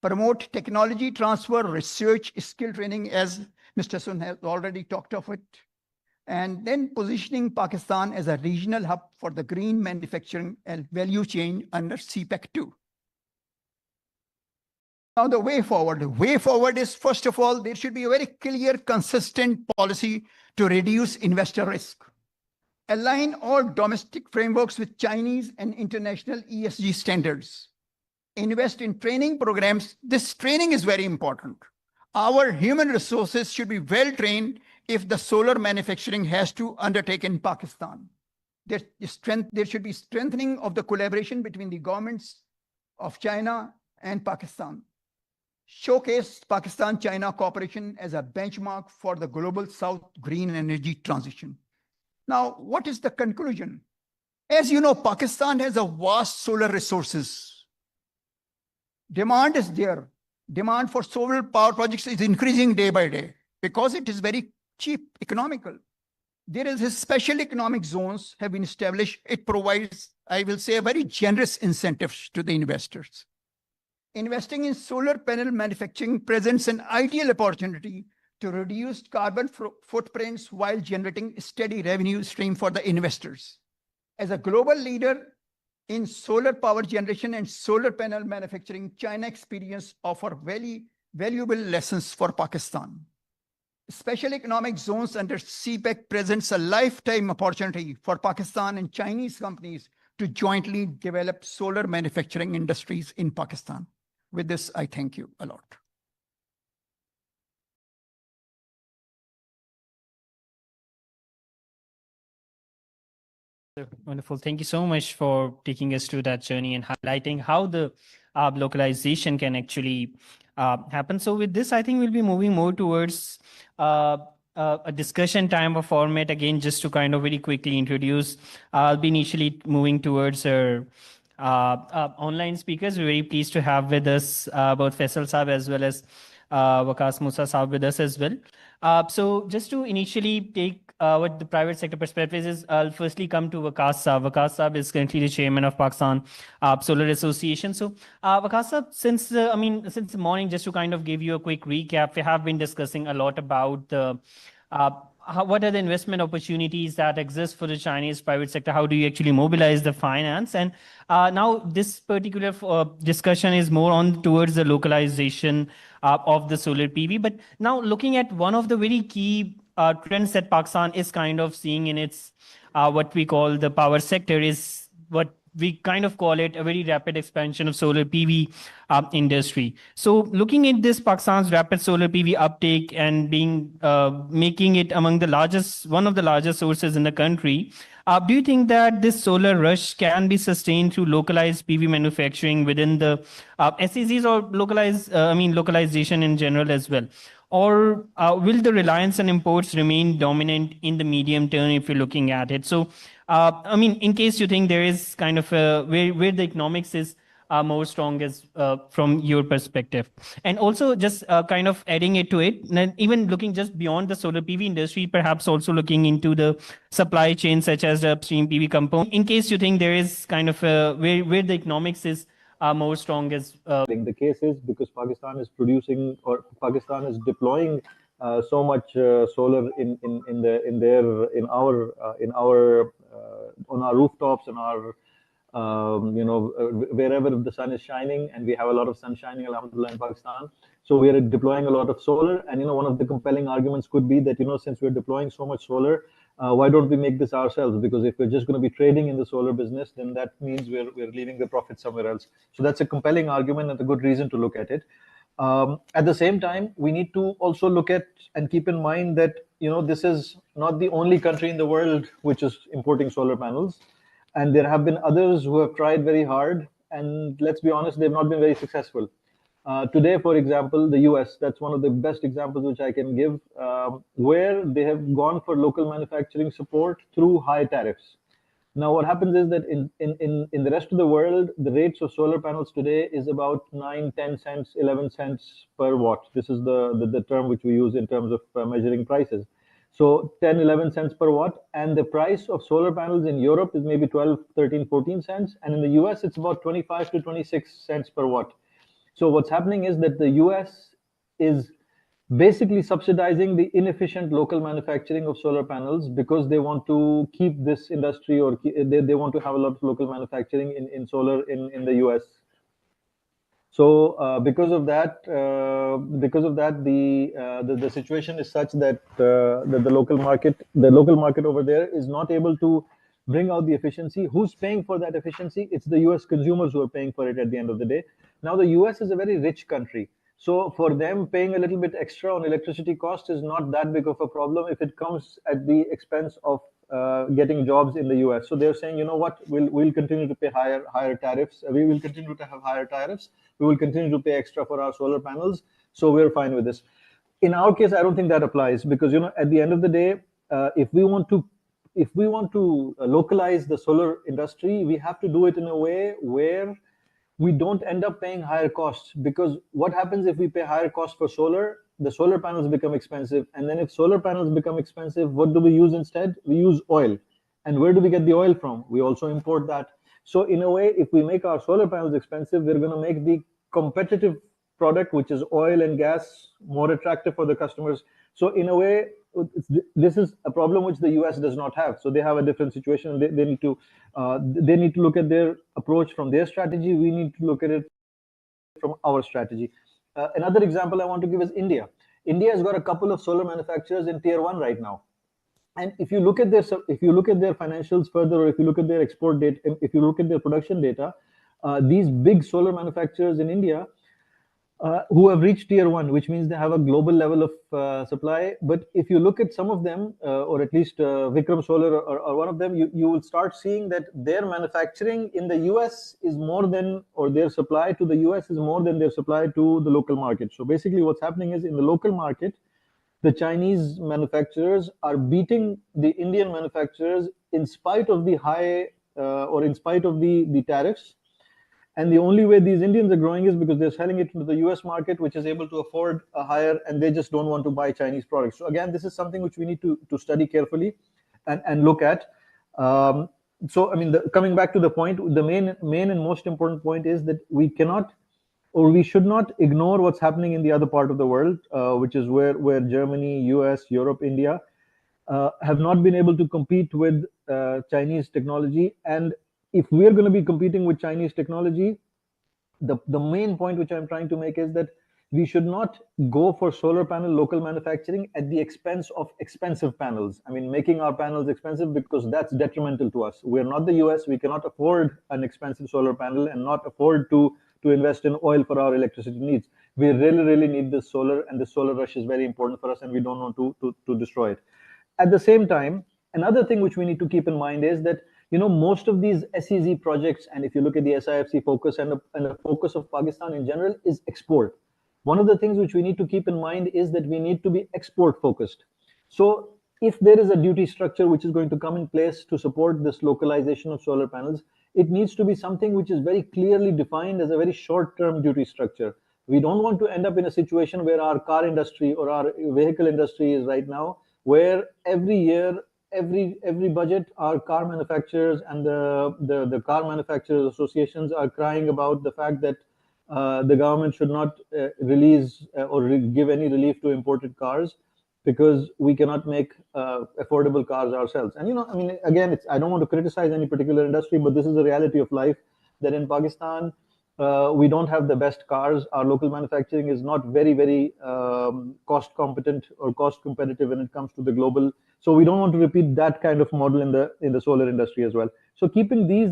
Promote technology transfer, research, skill training, as Mr. Sun has already talked of it. And then positioning Pakistan as a regional hub for the green manufacturing and value chain under CPEC 2. Now, the way forward. The way forward is, first of all, there should be a very clear, consistent policy to reduce investor risk. Align all domestic frameworks with Chinese and international ESG standards. Invest in training programs. This training is very important. Our human resources should be well trained if the solar manufacturing has to undertake in Pakistan. There should be strengthening of the collaboration between the governments of China and Pakistan. Showcase Pakistan-China cooperation as a benchmark for the global South green energy transition. Now, what is the conclusion? As you know, Pakistan has a vast solar resources. Demand is there. Demand for solar power projects is increasing day by day because it is very cheap, economical. There is a special economic zones have been established. It provides, I will say, a very generous incentives to the investors. Investing in solar panel manufacturing presents an ideal opportunity to reduce carbon footprints while generating a steady revenue stream for the investors. As a global leader in solar power generation and solar panel manufacturing, China experience offer very valuable lessons for Pakistan. Special economic zones under CPEC presents a lifetime opportunity for Pakistan and Chinese companies to jointly develop solar manufacturing industries in Pakistan. With this, I thank you a lot. Wonderful. Thank you so much for taking us through that journey and highlighting how the localization can actually happen. So with this, I think we'll be moving more towards a discussion time or format. Again, just to kind of very quickly introduce, I'll be initially moving towards our online speakers. We're very pleased to have with us both Faisal Saab as well as Waqas Musa Saab with us as well. So just to initially take what the private sector perspective is, I'll firstly come to Waqas Saab. Waqas Saab is currently the chairman of Pakistan Solar Association. So Waqas Saab, since the morning, just to kind of give you a quick recap, we have been discussing a lot about the what are the investment opportunities that exist for the Chinese private sector? How do you actually mobilize the finance? And now this particular discussion is more on towards the localization of the solar PV. But now looking at one of the very key trends that Pakistan is kind of seeing in its what we call the power sector is what we kind of call it a very rapid expansion of solar PV industry. So looking at this Pakistan's rapid solar PV uptake and being making it among the largest, one of the largest sources in the country, do you think that this solar rush can be sustained through localized PV manufacturing within the SEZs or localization in general as well? Or will the reliance on imports remain dominant in the medium term if you're looking at it? So, in case you think there is kind of where the economics is more strong as from your perspective. And also just kind of adding it to it, and even looking just beyond the solar PV industry, perhaps also looking into the supply chain such as the upstream PV component, in case you think there is kind of where the economics is more strong as the case is because Pakistan is producing or Pakistan is deploying so much solar on our rooftops and our wherever the sun is shining, and we have a lot of sun shining, alhamdulillah, in Pakistan. So we are deploying a lot of solar, and one of the compelling arguments could be that since we're deploying so much solar, why don't we make this ourselves? Because if we're just going to be trading in the solar business, then that means we're leaving the profit somewhere else. So that's a compelling argument and a good reason to look at it. At the same time, we need to also look at and keep in mind that this is not the only country in the world which is importing solar panels, and there have been others who have tried very hard, and let's be honest, they've not been very successful. Today, for example, the US, that's one of the best examples which I can give, where they have gone for local manufacturing support through high tariffs. Now, what happens is that in the rest of the world, the rates of solar panels today is about 9, 10 cents, 11 cents per watt. This is the term which we use in terms of measuring prices. So 10, 11 cents per watt. And the price of solar panels in Europe is maybe 12, 13, 14 cents. And in the US, it's about 25 to 26 cents per watt. So what's happening is that the US is basically subsidizing the inefficient local manufacturing of solar panels because they want to keep this industry, or they want to have a lot of local manufacturing in solar in the US. So because of that, the situation is such that the local market over there is not able to bring out the efficiency. Who's paying for that efficiency? It's the US consumers who are paying for it at the end of the day. Now, the US is a very rich country. So for them, paying a little bit extra on electricity cost is not that big of a problem if it comes at the expense of getting jobs in the US. So they're saying, you know what, we'll continue to pay higher tariffs. We will continue to have higher tariffs. We will continue to pay extra for our solar panels. So we're fine with this. In our case, I don't think that applies because, at the end of the day, if we want to localize the solar industry, we have to do it in a way where we don't end up paying higher costs, because what happens if we pay higher costs for solar? The solar panels become expensive, and then if solar panels become expensive, what do we use instead? We use oil. And where do we get the oil from? We also import that. So in a way, if we make our solar panels expensive, we're going to make the competitive product, which is oil and gas, more attractive for the customers. So in a way, this is a problem which the US does not have. So they have a different situation. They need to look at their approach from their strategy. We need to look at it from our strategy. Another example I want to give is India. India has got a couple of solar manufacturers in tier 1 right now. And if you look at their financials further, or if you look at their export data, if you look at their production data, these big solar manufacturers in India who have reached tier 1, which means they have a global level of supply. But if you look at some of them, or at least Vikram Solar or one of them, you will start seeing that their manufacturing in the US is more than, or their supply to the US is more than their supply to the local market. So basically what's happening is in the local market, the Chinese manufacturers are beating the Indian manufacturers in spite of the high, or in spite of the tariffs. And the only way these Indians are growing is because they're selling it into the US market, which is able to afford a higher, and they just don't want to buy Chinese products. So again, this is something which we need to study carefully and look at. Coming back to the point, the main and most important point is that we cannot, or we should not ignore what's happening in the other part of the world, which is where Germany, US, Europe, India have not been able to compete with Chinese technology. And if we're going to be competing with Chinese technology, the main point which I'm trying to make is that we should not go for solar panel local manufacturing at the expense of expensive panels. I mean, making our panels expensive, because that's detrimental to us. We're not the US. We cannot afford an expensive solar panel and not afford to invest in oil for our electricity needs. We really, really need this solar, and the solar rush is very important for us, and we don't want to destroy it. At the same time, another thing which we need to keep in mind is that, you know, most of these SEZ projects, and if you look at the SIFC focus and the focus of Pakistan in general, is export. One of the things which we need to keep in mind is that we need to be export focused. So if there is a duty structure which is going to come in place to support this localization of solar panels, it needs to be something which is very clearly defined as a very short-term duty structure. We don't want to end up in a situation where our car industry or our vehicle industry is right now, where every year, every budget, our car manufacturers and the car manufacturers associations are crying about the fact that the government should not release or give any relief to imported cars, because we cannot make affordable cars ourselves. And, you know, I mean, again, I don't want to criticize any particular industry, but this is the reality of life, that in Pakistan, we don't have the best cars. Our local manufacturing is not very cost competent or cost competitive when it comes to the global. So we don't want to repeat that kind of model in the solar industry as well. So keeping these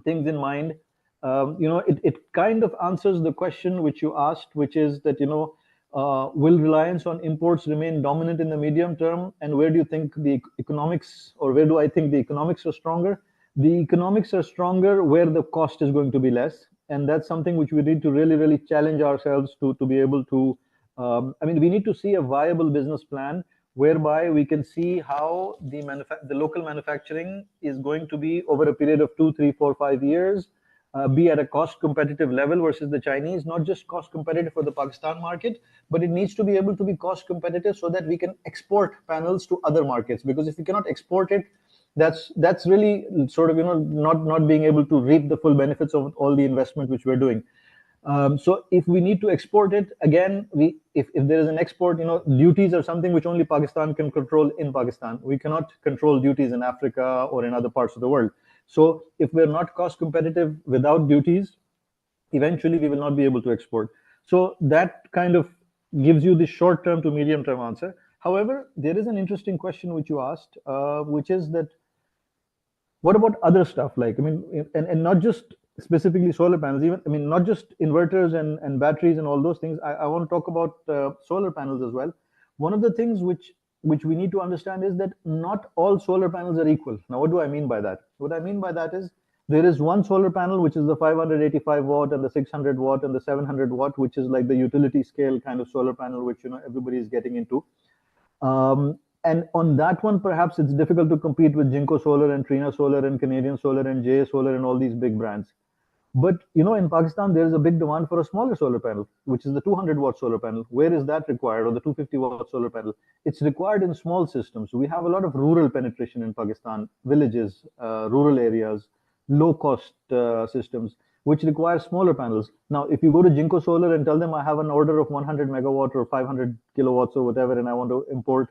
things in mind, you know, it kind of answers the question which you asked, which is that, you know, will reliance on imports remain dominant in the medium term? And where do you think the economics, or where do I think the economics are stronger? The economics are stronger where the cost is going to be less. And that's something which we need to really challenge ourselves to be able to, I mean, we need to see a viable business plan whereby we can see how the local manufacturing is going to be over a period of 2, 3, 4, 5 years, be at a cost competitive level versus the Chinese, not just cost competitive for the Pakistan market, but it needs to be able to be cost competitive so that we can export panels to other markets. Because if we cannot export it, that's really sort of, you know, not being able to reap the full benefits of all the investment which we're doing. So if we need to export it, again, if there is an export, you know, duties are something which only Pakistan can control in Pakistan. We cannot control duties in Africa or in other parts of the world. So if we're not cost competitive without duties, eventually we will not be able to export. So that kind of gives you the short-term to medium-term answer. However, there is an interesting question which you asked, which is that, what about other stuff? Like, I mean, and not just specifically solar panels, even, I mean, not just inverters and batteries and all those things. I want to talk about solar panels as well. One of the things which we need to understand is that not all solar panels are equal. Now, what do I mean by that? What I mean by that is, there is one solar panel, which is the 585 watt and the 600 watt and the 700 watt, which is like the utility scale kind of solar panel, which, you know, everybody is getting into. And on that one, perhaps it's difficult to compete with Jinko Solar and Trina Solar and Canadian Solar and JA Solar and all these big brands. But, you know, in Pakistan, there is a big demand for a smaller solar panel, which is the 200 watt solar panel. Where is that required? Or the 250 watt solar panel? It's required in small systems. We have a lot of rural penetration in Pakistan, villages, rural areas, low cost systems, which require smaller panels. Now, if you go to Jinko Solar and tell them I have an order of 100 megawatt or 500 kilowatts or whatever, and I want to import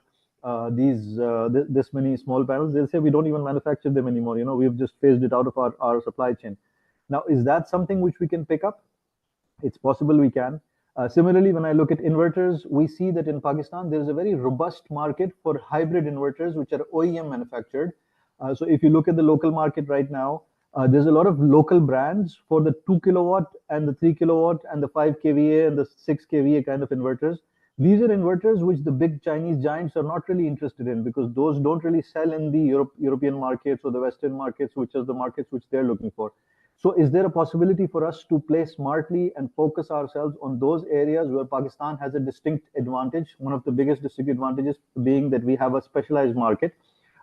this many small panels, they'll say we don't even manufacture them anymore. You know, we've just phased it out of our supply chain. Now, is that something which we can pick up? It's possible we can. Similarly, when I look at inverters, we see that in Pakistan, there is a very robust market for hybrid inverters, which are OEM manufactured. So if you look at the local market right now, there's a lot of local brands for the 2 kilowatt and the 3 kilowatt and the 5 kVA and the 6 kVA kind of inverters. These are inverters which the big Chinese giants are not really interested in, because those don't really sell in the European markets or the Western markets, which are the markets which they're looking for. So is there a possibility for us to play smartly and focus ourselves on those areas where Pakistan has a distinct advantage? One of the biggest distinct advantages being that we have a specialized market.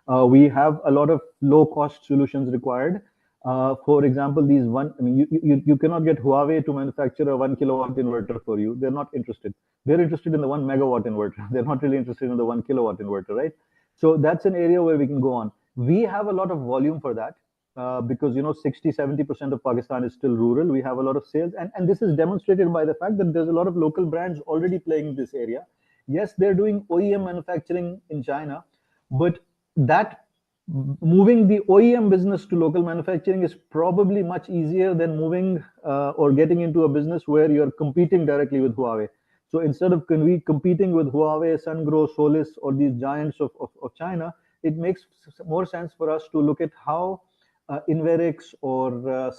We have a lot of low cost solutions required. For example, you cannot get Huawei to manufacture a 1 kilowatt inverter for you. They're not interested. They're interested in the 1 megawatt inverter. They're not really interested in the 1 kilowatt inverter, right? So that's an area where we can go on. We have a lot of volume for that. Because, you know, 60-70% of Pakistan is still rural. We have a lot of sales, and this is demonstrated by the fact that there's a lot of local brands already playing in this area. Yes, they're doing OEM manufacturing in China, but that moving the OEM business to local manufacturing is probably much easier than moving or getting into a business where you're competing directly with Huawei. So instead of competing with Huawei, Sungrow, Solis, or these giants of China, it makes more sense for us to look at how Inverix or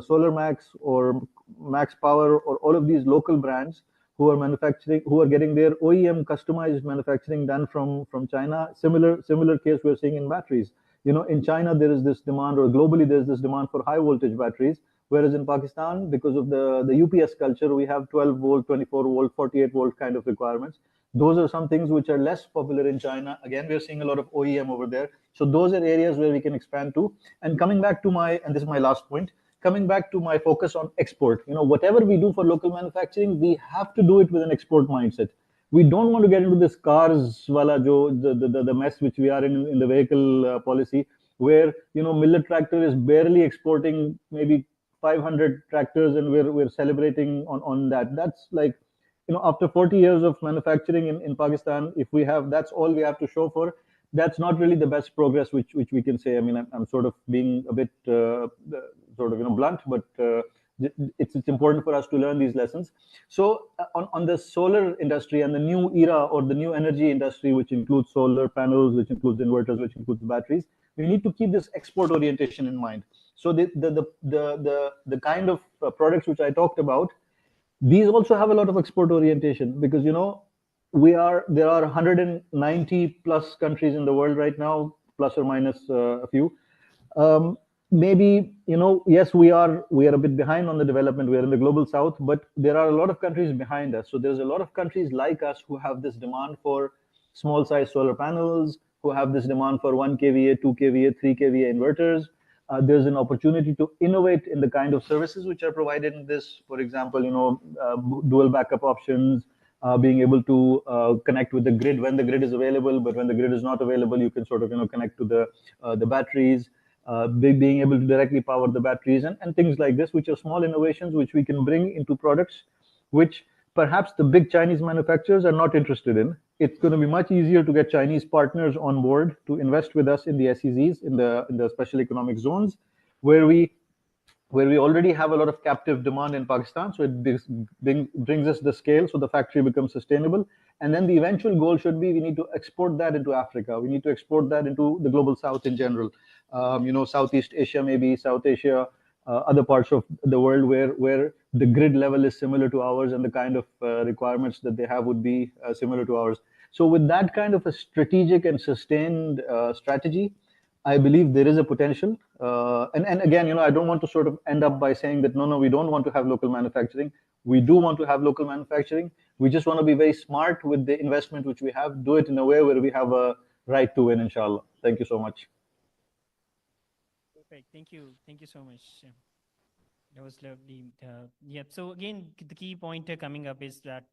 Solar Max or Max Power or all of these local brands who are manufacturing, who are getting their OEM customized manufacturing done from China. Similar case we're seeing in batteries. In China there is this demand, or globally there's this demand for high voltage batteries, whereas in Pakistan, because of the UPS culture, we have 12 volt, 24 volt, 48 volt kind of requirements. Those are some things which are less popular in China. Again, we're seeing a lot of OEM over there. So those are areas where we can expand to. And coming back to and this is my last point, coming back to my focus on export, whatever we do for local manufacturing, we have to do it with an export mindset. We don't want to get into this cars wala the mess which we are in the vehicle policy, where Millet Tractor is barely exporting maybe 500 tractors, and we're celebrating on that. That's like, after 40 years of manufacturing in Pakistan, if we have, that's all we have to show for, that's not really the best progress which we can say. I mean, I'm sort of being a bit blunt, but it's important for us to learn these lessons. So on the solar industry and the new era, or the new energy industry, which includes solar panels, which includes inverters, which includes batteries, we need to keep this export orientation in mind. So the kind of products which I talked about, these also have a lot of export orientation, because there are 190 plus countries in the world right now, plus or minus a few. Maybe yes, we are a bit behind on the development. We are in the global south, but there are a lot of countries behind us. So there's a lot of countries like us who have this demand for small size solar panels, who have this demand for 1 kVA, 2 kVA, 3 kVA inverters. There's an opportunity to innovate in the kind of services which are provided in this. For example, dual backup options, being able to connect with the grid when the grid is available, but when the grid is not available, you can sort of connect to the batteries, being able to directly power the batteries, and things like this, which are small innovations which we can bring into products which perhaps the big Chinese manufacturers are not interested in. It's going to be much easier to get Chinese partners on board to invest with us in the SEZs, in the special economic zones, where we already have a lot of captive demand in Pakistan. So it brings us the scale, so the factory becomes sustainable. And then the eventual goal should be, we need to export that into Africa. We need to export that into the global south in general. Southeast Asia, maybe South Asia, other parts of the world where the grid level is similar to ours, and the kind of requirements that they have would be similar to ours. So with that kind of a strategic and sustained strategy, I believe there is a potential. And again, I don't want to sort of end up by saying that, no, we don't want to have local manufacturing. We do want to have local manufacturing. We just want to be very smart with the investment which we have, do it in a way where we have a right to win, inshallah. Thank you so much. Perfect. Thank you. Thank you so much. That was lovely. Yeah. So again, the key point coming up is that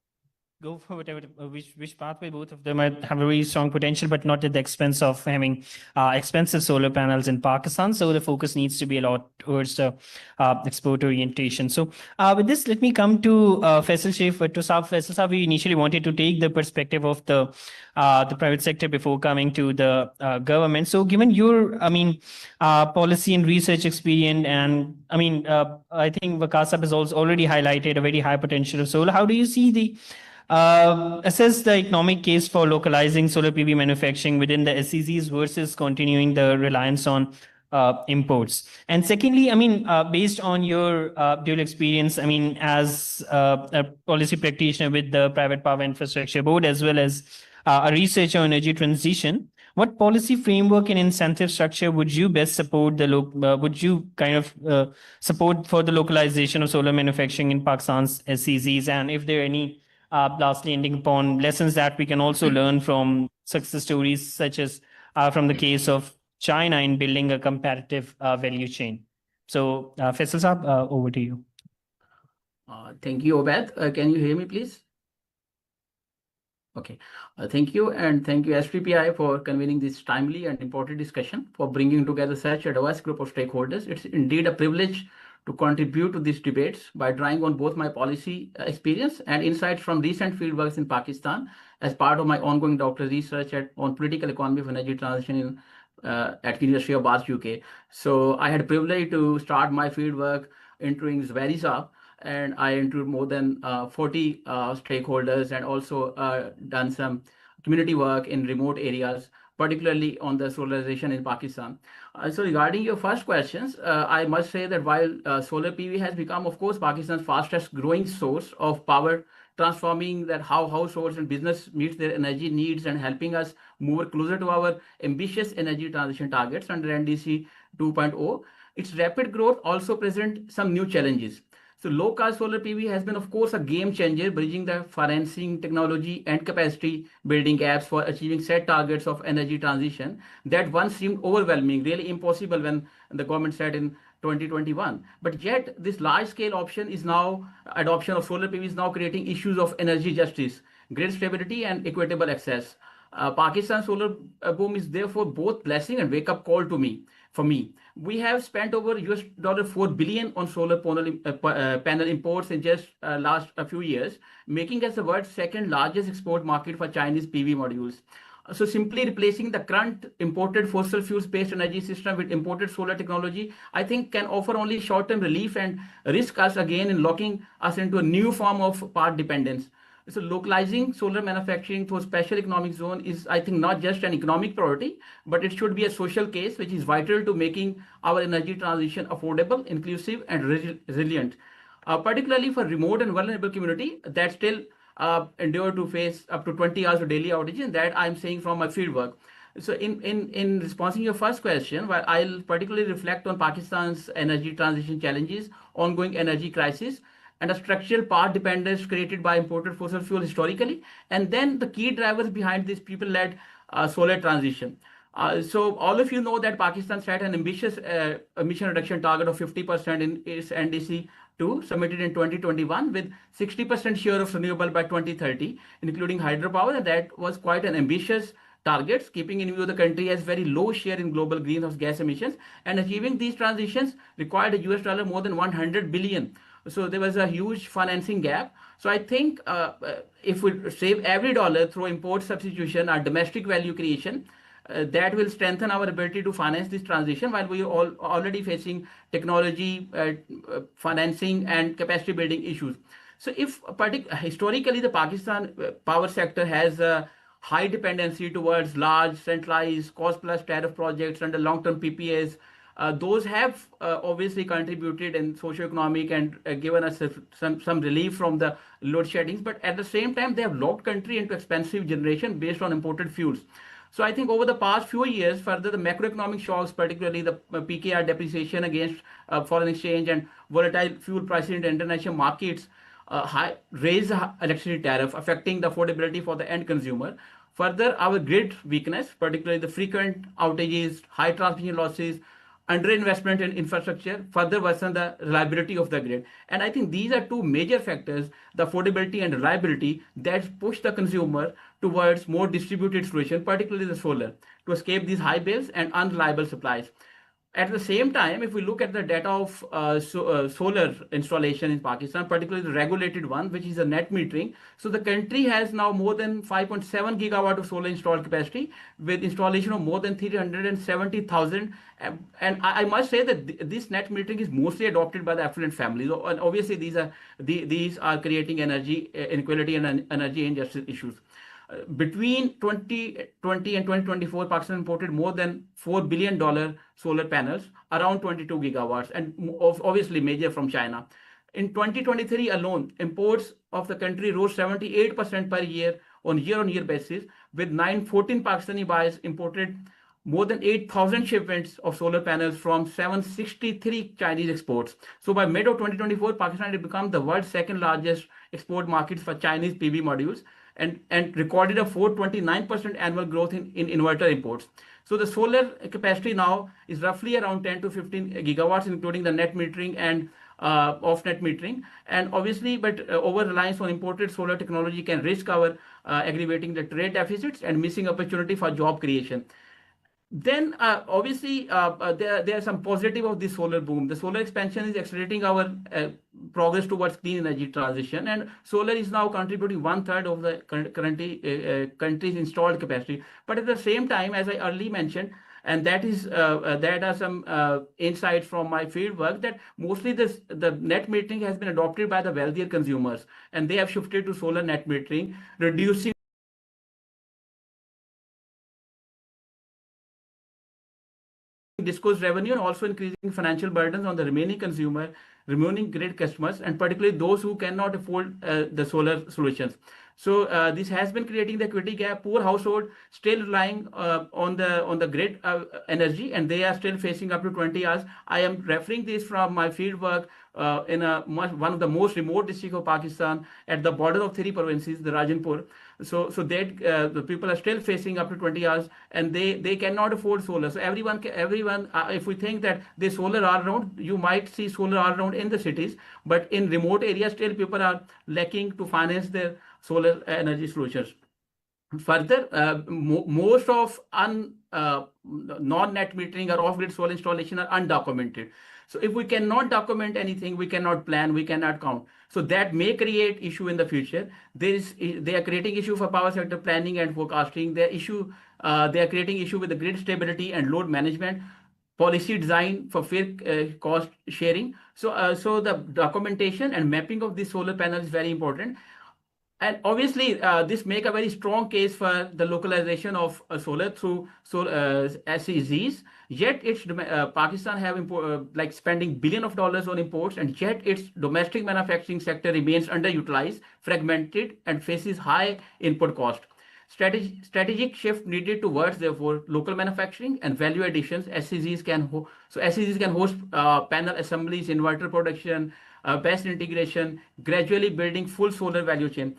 go for whatever, which pathway. Both of them have a very strong potential, but not at the expense of having expensive solar panels in Pakistan. So the focus needs to be a lot towards the export orientation. So with this, let me come to Faisal Sheikh. Faisal Saab, we initially wanted to take the perspective of the private sector before coming to the government. So given your, policy and research experience, and I think Vikas Saab has also already highlighted a very high potential of solar. How do you see the assess the economic case for localizing solar PV manufacturing within the SEZs versus continuing the reliance on imports? And secondly, based on your dual experience, as a policy practitioner with the Private Power Infrastructure Board, as well as a researcher on energy transition, what policy framework and incentive structure would you best support support for the localization of solar manufacturing in Pakistan's SEZs? And if there are any lastly, ending upon lessons that we can also learn from success stories, such as from the case of China in building a competitive value chain. So, Faisal Saab, over to you. Thank you, Obed. Can you hear me, please? Okay. Thank you, and thank you, SPPI, for convening this timely and important discussion, for bringing together such a diverse group of stakeholders. It's indeed a privilege to contribute to these debates by drawing on both my policy experience and insights from recent fieldworks in Pakistan as part of my ongoing doctoral research on political economy of energy transition in at University of Bath, UK. So I had privilege to start my fieldwork entering Zverizza, and I interviewed more than 40 stakeholders, and also done some community work in remote areas, particularly on the solarization in Pakistan. So regarding your first questions, I must say that while solar PV has become, of course, Pakistan's fastest growing source of power, transforming that how households and business meets their energy needs and helping us move closer to our ambitious energy transition targets under NDC 2.0, its rapid growth also present some new challenges. So low-cost solar PV has been, of course, a game changer, bridging the financing, technology, and capacity building gaps for achieving set targets of energy transition that once seemed overwhelming, really impossible when the government said in 2021. But yet, this large-scale adoption of solar PV is now creating issues of energy justice, grid stability, and equitable access. Pakistan solar boom is therefore both blessing and wake-up call to me. For me, we have spent over $4 billion on solar panel imports in just last a few years, making us the world's second largest export market for Chinese PV modules. So simply replacing the current imported fossil fuels-based energy system with imported solar technology, I think can offer only short-term relief and risk us again in locking us into a new form of part dependence. So localizing solar manufacturing for special economic zone is, I think, not just an economic priority, but it should be a social case, which is vital to making our energy transition affordable, inclusive, and resilient. Particularly for remote and vulnerable community that still endure to face up to 20 hours of daily outages, and that I'm saying from my field work. So in responding to your first question, while I'll particularly reflect on Pakistan's energy transition challenges, ongoing energy crisis, and a structural part dependence created by imported fossil fuel historically, and then the key drivers behind this people-led solar transition. So all of you know that Pakistan set an ambitious emission reduction target of 50% in its NDC 2 submitted in 2021 with 60% share of renewable by 2030, including hydropower, and that was quite an ambitious targets, keeping in view the country has very low share in global greenhouse gas emissions, and achieving these transitions required a US dollar more than 100 billion. So there was a huge financing gap. So I think if we save every dollar through import substitution or domestic value creation, that will strengthen our ability to finance this transition while we are already facing technology, financing, and capacity building issues. So if historically the Pakistan power sector has a high dependency towards large centralized cost plus tariff projects under long-term PPAs, those have obviously contributed in socio-economic and given us some relief from the load sheddings, but at the same time they have locked country into expensive generation based on imported fuels. So I think over the past few years, further the macroeconomic shocks, particularly the PKR depreciation against foreign exchange and volatile fuel prices in the international markets, raise the electricity tariff, affecting the affordability for the end consumer. Further, our grid weakness, particularly the frequent outages, high transmission losses, underinvestment in infrastructure, further worsen the reliability of the grid. And I think these are two major factors, the affordability and reliability, that push the consumer towards more distributed solution, particularly the solar, to escape these high bills and unreliable supplies. At the same time, if we look at the data of solar installation in Pakistan, particularly the regulated one, which is a net metering, so the country has now more than 5.7 gigawatt of solar installed capacity with installation of more than 370,000. And I must say that this net metering is mostly adopted by the affluent families. And obviously, these are creating energy inequality and energy injustice issues. Between 2020 and 2024, Pakistan imported more than $4 billion solar panels, around 22 gigawatts, and obviously major from China. In 2023 alone, imports of the country rose 78% per year on year-on-year basis, with 914 Pakistani buyers imported more than 8,000 shipments of solar panels from 763 Chinese exports. So by mid of 2024, Pakistan had become the world's second largest export market for Chinese PV modules, and recorded a 429% annual growth in inverter imports. So the solar capacity now is roughly around 10 to 15 gigawatts, including the net metering and off-net metering. And obviously, but over-reliance on imported solar technology can risk our aggravating the trade deficits and missing opportunity for job creation. Then obviously there are some positive of this solar boom. The solar expansion is accelerating our progress towards clean energy transition, and solar is now contributing 1/3 of the country's installed capacity. But at the same time, as I earlier mentioned, And that are some insights from my field work, that mostly the net metering has been adopted by the wealthier consumers, and they have shifted to solar net metering, reducing disclosed revenue and also increasing financial burdens on the remaining grid customers, and particularly those who cannot afford the solar solutions. So this has been creating the equity gap. Poor household still relying on the grid energy, and they are still facing up to 20 hours. I am referring this from my field work in one of the most remote districts of Pakistan, at the border of 3 provinces, the Rajanpur. So that the people are still facing up to 20 hours, and they cannot afford solar. So everyone, if we think that the solar all around, you might see solar all around in the cities, but in remote areas still people are lacking to finance their solar energy solutions. Further, most of non-net metering or off-grid solar installation are undocumented. So if we cannot document anything, we cannot plan, we cannot count. So that may create issue in the future. They are creating issue for power sector planning and forecasting. They are creating issue with the grid stability and load management, policy design for fair cost sharing. So the documentation and mapping of the solar panel is very important. And obviously, this make a very strong case for the localization of solar through SEZs. Yet, Pakistan have like spending billions of dollars on imports, and yet its domestic manufacturing sector remains underutilized, fragmented, and faces high input cost. Strategic shift needed towards, therefore, local manufacturing and value additions. SEZs can host panel assemblies, inverter production, best integration, gradually building full solar value chain.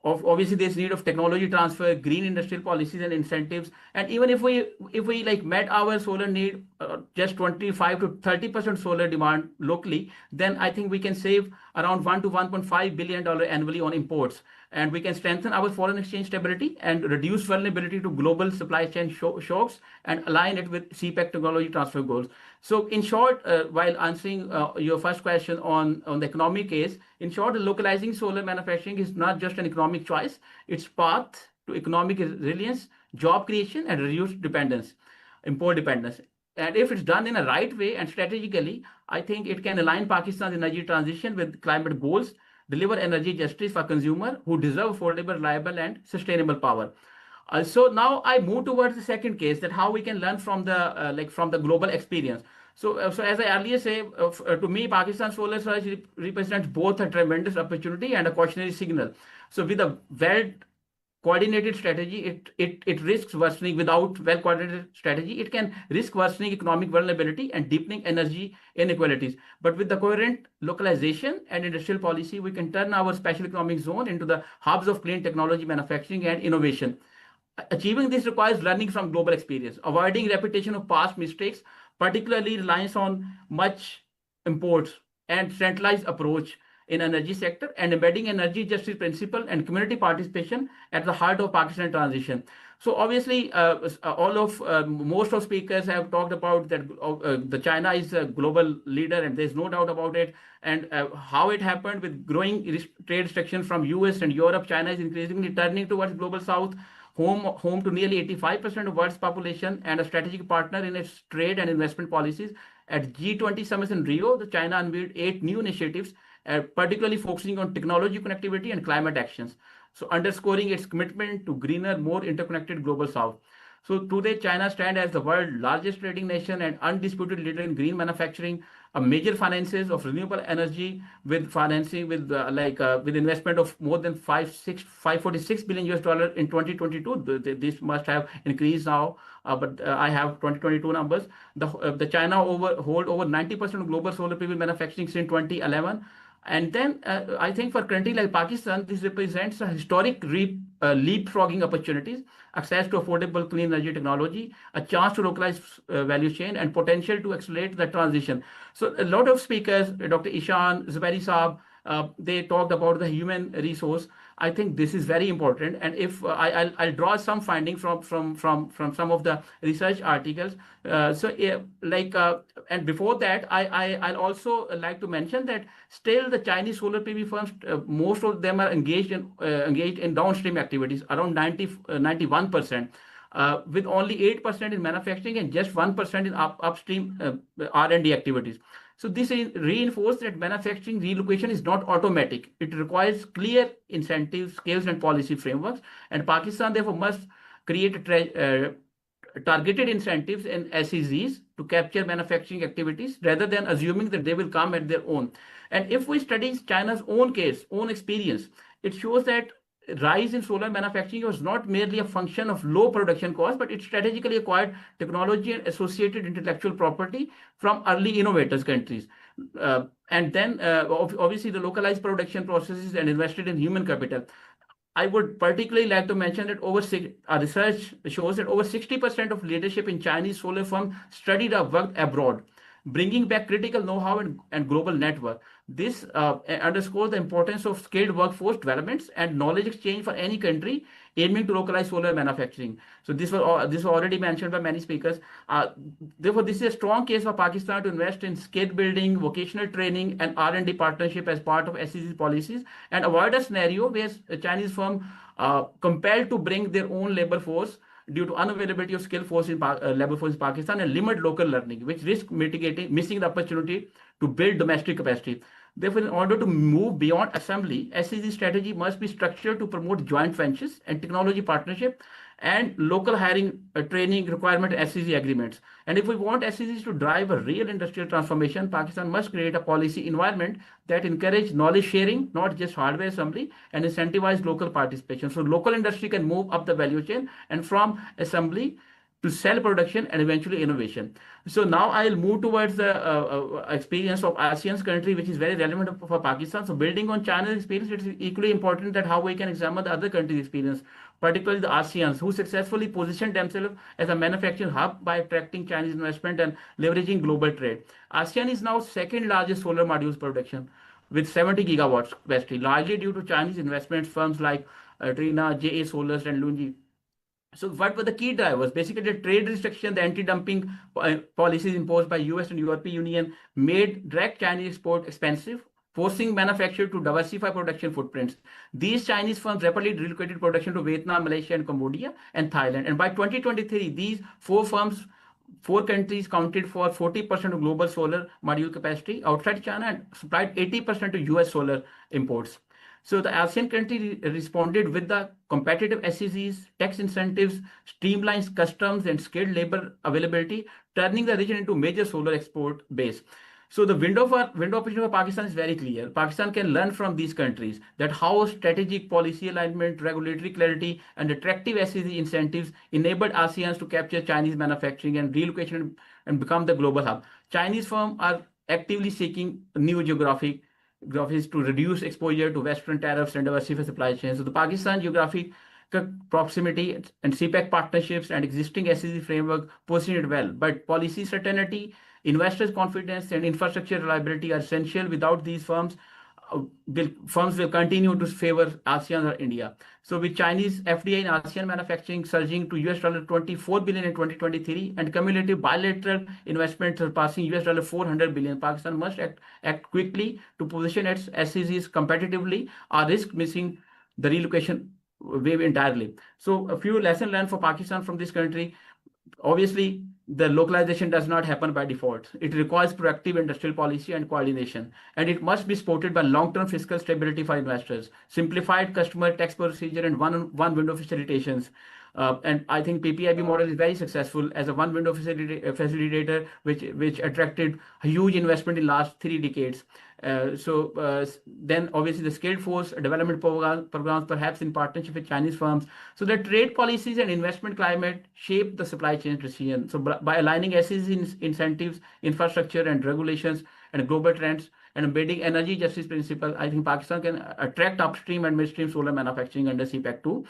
Obviously, there's need of technology transfer, green industrial policies and incentives. And even if we like met our solar need, just 25 to 30% solar demand locally, then I think we can save around $1 to $1.5 billion annually on imports. And we can strengthen our foreign exchange stability and reduce vulnerability to global supply chain shocks, and align it with CPEC technology transfer goals. So in short, while answering your first question on the economic case, in short, localizing solar manufacturing is not just an economic choice, it's path to economic resilience, job creation, and reduced import dependence. And if it's done in a right way and strategically, I think it can align Pakistan's energy transition with climate goals, deliver energy justice for consumers who deserve affordable, reliable, and sustainable power. So now I move towards the second case, that how we can learn from the global experience. So as I earlier say, to me, Pakistan solar surge represents both a tremendous opportunity and a cautionary signal. So with a well-coordinated strategy, it risks worsening. Without well-coordinated strategy, it can risk worsening economic vulnerability and deepening energy inequalities. But with the coherent localization and industrial policy, we can turn our special economic zone into the hubs of clean technology, manufacturing, and innovation. Achieving this requires learning from global experience, avoiding repetition of past mistakes, particularly reliance on much imports, and centralized approach in energy sector, and embedding energy justice principle and community participation at the heart of Pakistan transition. So obviously, most of speakers have talked about that the China is a global leader, and there's no doubt about it. And how it happened with growing trade restrictions from US and Europe, China is increasingly turning towards global South, home to nearly 85% of world's population, and a strategic partner in its trade and investment policies. At G20 summits in Rio, the China unveiled 8 new initiatives, particularly focusing on technology connectivity and climate actions. So underscoring its commitment to greener, more interconnected global South. So today, China stands as the world's largest trading nation and undisputed leader in green manufacturing, a major finances of renewable energy, with financing with investment of more than $546 billion in 2022. This must have increased now, but I have 2022 numbers. The China hold over 90% of global solar PV manufacturing since 2011. And then I think for a country like Pakistan, this represents a historic leapfrogging opportunities, access to affordable clean energy technology, a chance to localize value chain, and potential to accelerate the transition. So a lot of speakers, Dr. Ishan, Zubairi Saab, they talked about the human resource. I think this is very important. And if I'll draw some findings from some of the research articles. And before that, I'll also like to mention that still the Chinese solar PV firms, most of them are engaged in downstream activities, around 91%. with only 8% in manufacturing and just 1% in upstream R&D activities. So this reinforces that manufacturing relocation is not automatic. It requires clear incentives, scales, and policy frameworks. And Pakistan, therefore, must create targeted incentives and SEZs to capture manufacturing activities rather than assuming that they will come at their own. And if we study China's own case, own experience, it shows that rise in solar manufacturing was not merely a function of low production cost, but it strategically acquired technology and associated intellectual property from early innovators countries. And then obviously the localized production processes and invested in human capital. I would particularly like to mention that research shows that over 60% of leadership in Chinese solar firms studied or worked abroad, bringing back critical know-how and global network. This underscores the importance of skilled workforce developments and knowledge exchange for any country aiming to localize solar manufacturing. So this was already mentioned by many speakers. Therefore, this is a strong case for Pakistan to invest in skill building, vocational training, and R&D partnership as part of SEC policies, and avoid a scenario where a Chinese firm compelled to bring their own labor force due to unavailability of skilled force in labor force in Pakistan and limit local learning, which risk missing the opportunity to build domestic capacity. Therefore, in order to move beyond assembly, SEC strategy must be structured to promote joint ventures and technology partnership and local hiring, training requirement, SEC agreements. And if we want SECs to drive a real industrial transformation, Pakistan must create a policy environment that encourages knowledge sharing, not just hardware assembly, and incentivize local participation. So local industry can move up the value chain and from assembly to cell production and eventually innovation. So now I'll move towards the experience of ASEAN's country, which is very relevant for Pakistan. So building on China's experience, it's equally important that how we can examine the other countries' experience, particularly the ASEANs, who successfully positioned themselves as a manufacturing hub by attracting Chinese investment and leveraging global trade. ASEAN is now second largest solar modules production with 70 gigawatts capacity, largely due to Chinese investment firms like Trina, JA Solars, and Lungi. So what were the key drivers? Basically, the trade restriction, the anti-dumping policies imposed by US and European Union made direct Chinese export expensive, forcing manufacturers to diversify production footprints. These Chinese firms rapidly relocated production to Vietnam, Malaysia, and Cambodia, and Thailand. And by 2023, these four countries counted for 40% of global solar module capacity outside China and supplied 80% to US solar imports. So the ASEAN country responded with the competitive SECs, tax incentives, streamlined customs, and skilled labor availability, turning the region into a major solar export base. So the window opportunity for Pakistan is very clear. Pakistan can learn from these countries that how strategic policy alignment, regulatory clarity, and attractive SEC incentives enabled ASEAN to capture Chinese manufacturing and relocation and become the global hub. Chinese firms are actively seeking new geographies to reduce exposure to Western tariffs and diversify supply chains. So the Pakistan geographic proximity and CPEC partnerships and existing SEC framework position it well. But policy certainty, investors' confidence, and infrastructure reliability are essential. Without these firms will continue to favor ASEAN or India. So with Chinese FDI in ASEAN manufacturing surging to $24 billion in 2023 and cumulative bilateral investment surpassing $400 billion, Pakistan must act quickly to position its SECs competitively or risk missing the relocation wave entirely. So a few lessons learned for Pakistan from this country. Obviously, the localization does not happen by default. It requires proactive industrial policy and coordination, and it must be supported by long-term fiscal stability for investors, simplified customer tax procedure, and one window facilitations. And I think PPIB model is very successful as a one window facilitator, which attracted a huge investment in last 3 decades. Then obviously the skilled force development programs, perhaps in partnership with Chinese firms. So the trade policies and investment climate shape the supply chain decision. So by aligning SEC incentives, infrastructure and regulations and global trends and embedding energy justice principle, I think Pakistan can attract upstream and midstream solar manufacturing under CPEC 2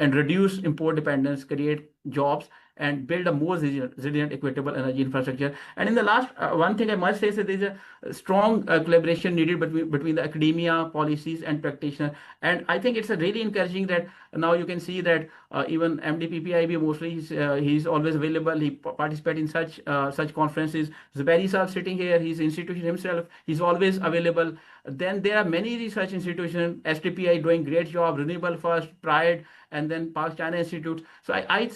and reduce import dependence, create jobs, and build a more resilient, equitable energy infrastructure. And in the last, one thing I must say is that there is a strong collaboration needed between the academia, policies, and practitioners. And I think it's really encouraging that Now you can see that even MD PPIB mostly he's always available. He participate in such conferences. Zabari Saab sitting here, he's institution himself. He's always available. Then there are many research institutions. STPI doing great job. Renewable First, Pride, and then Pak-China Institute. So I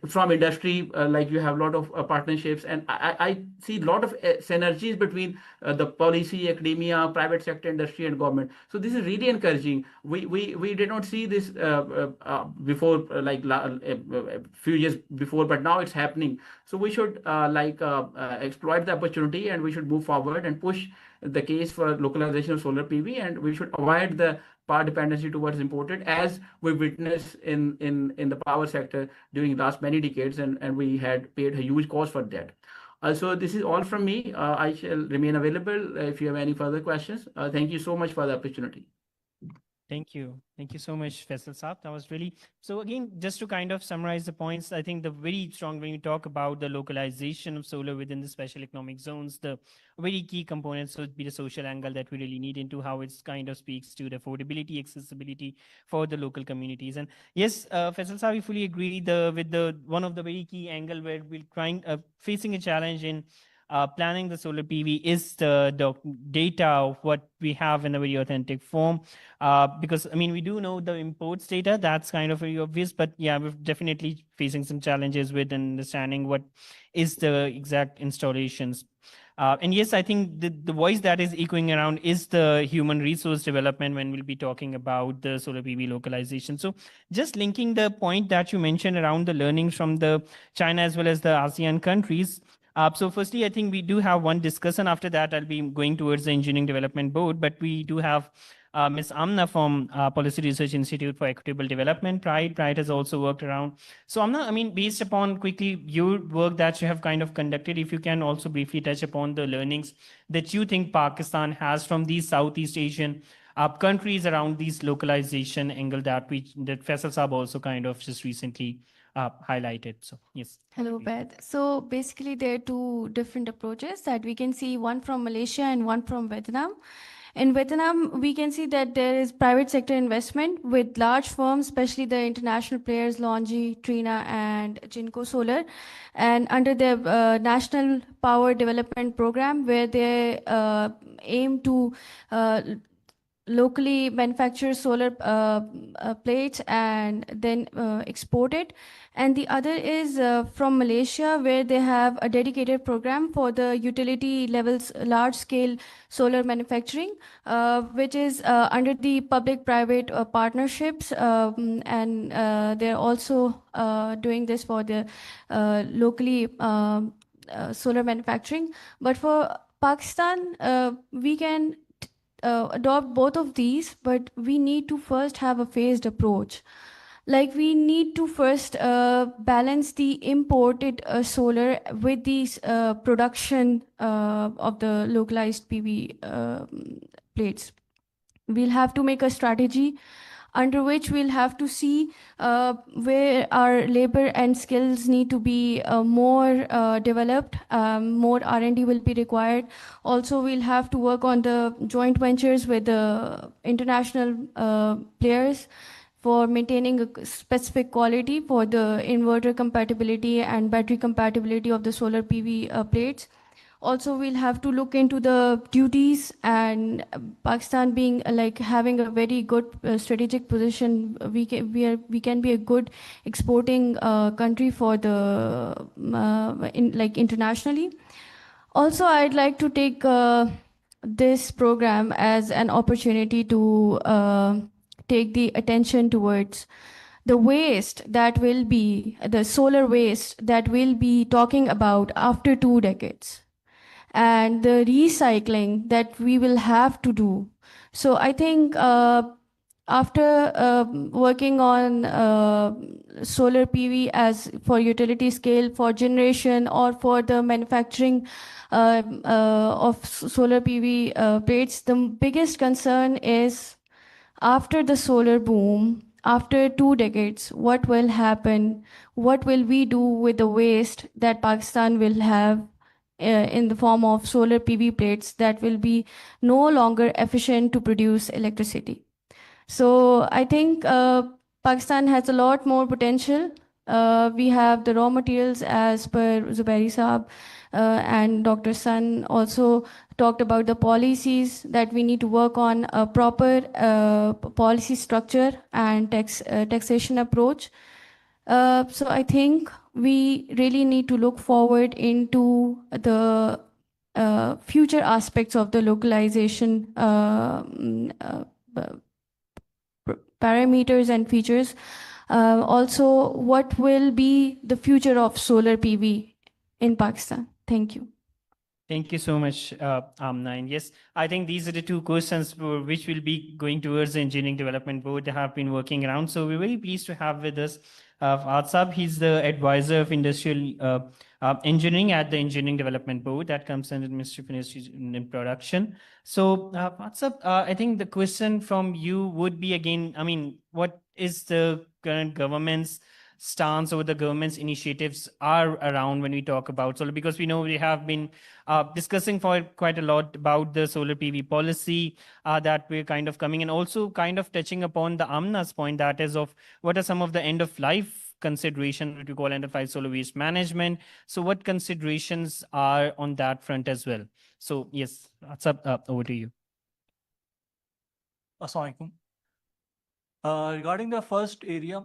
from industry, like you have a lot of partnerships, and I see a lot of synergies between the policy, academia, private sector, industry, and government. So this is really encouraging. We did not see this before, like a few years before, but now it's happening. So we should exploit the opportunity, and we should move forward and push the case for localization of solar PV, and we should avoid the power dependency towards imported, as we witnessed in the power sector during last many decades, and we had paid a huge cost for that. So this is all from me. I shall remain available if you have any further questions. Thank you so much for the opportunity. Thank you. Thank you so much, Faisal Saab. That was really, so again, just to kind of summarize the points, I think the very strong, when you talk about the localization of solar within the special economic zones, the very key components would be the social angle that we really need into how it kind of speaks to the affordability, accessibility for the local communities. And yes, Faisal Saab, we fully agree with the one of the very key angle where we're facing a challenge in planning the solar PV is the data of what we have in a very authentic form. Because I mean, we do know the imports data, that's kind of very obvious, but yeah, we're definitely facing some challenges with understanding what is the exact installations. And yes, I think the voice that is echoing around is the human resource development when we'll be talking about the solar PV localization. So just linking the point that you mentioned around the learnings from the China as well as the ASEAN countries. So firstly, I think we do have one discussion. After that, I'll be going towards the Engineering Development Board, but we do have Ms. Amna from Policy Research Institute for Equitable Development. Pride has also worked around. So Amna, I mean, based upon quickly your work that you have kind of conducted, if you can also briefly touch upon the learnings that you think Pakistan has from these Southeast Asian countries around these localization angle that Faisal Saab also kind of just recently highlighted. So yes. Hello, Beth. So basically there are two different approaches that we can see, one from Malaysia and one from Vietnam. In Vietnam, we can see that there is private sector investment with large firms, especially the international players, Longi, Trina, and Jinko Solar. And under the National Power Development Program, where they aim to locally manufacture solar plates and then export it. And the other is from Malaysia, where they have a dedicated program for the utility levels, large scale solar manufacturing, which is under the public-private partnerships. And they're also doing this for the locally solar manufacturing. But for Pakistan, we can adopt both of these, but we need to first have a phased approach. Like we need to first balance the imported solar with these production of the localized PV plates. We'll have to make a strategy under which we'll have to see where our labor and skills need to be more developed, more R&D will be required. Also, we'll have to work on the joint ventures with the international players for maintaining a specific quality for the inverter compatibility and battery compatibility of the solar PV plates. Also, we'll have to look into the duties, and Pakistan being like having a very good strategic position, we can be a good exporting country for the internationally. Also, I'd like to take this program as an opportunity to take the attention towards the waste that will be, the solar waste that we'll be talking about after 2 decades, and the recycling that we will have to do. So I think after working on solar PV as for utility scale, for generation, or for the manufacturing of solar PV plates, the biggest concern is after the solar boom, after 2 decades, what will happen? What will we do with the waste that Pakistan will have in the form of solar PV plates that will be no longer efficient to produce electricity? So I think Pakistan has a lot more potential. We have the raw materials, as per Zubairi Saab, and Dr. Sun also talked about the policies that we need to work on, a proper policy structure and taxation approach. So I think we really need to look forward into the future aspects of the localization parameters and features. Also, what will be the future of solar PV in Pakistan? Thank you. Thank you so much, Amna. And yes, I think these are the two questions which will be going towards the Engineering Development Board that have been working around. So we're very pleased to have with us Fahad Saab. He's the advisor of industrial engineering at the Engineering Development Board that comes under the Ministry of Industry and Production. So Fahad Saab, I think the question from you would be again, I mean, what is the current government's stance or the government's initiatives are around when we talk about solar? Because we know we have been discussing for quite a lot about the solar PV policy that we're kind of coming, and also kind of touching upon the Amna's point, that is of what are some of the end of life consideration, what we call end of life solar waste management. So what considerations are on that front as well? So yes, what's up, over to you. Assalamu alaikum. Regarding the first area,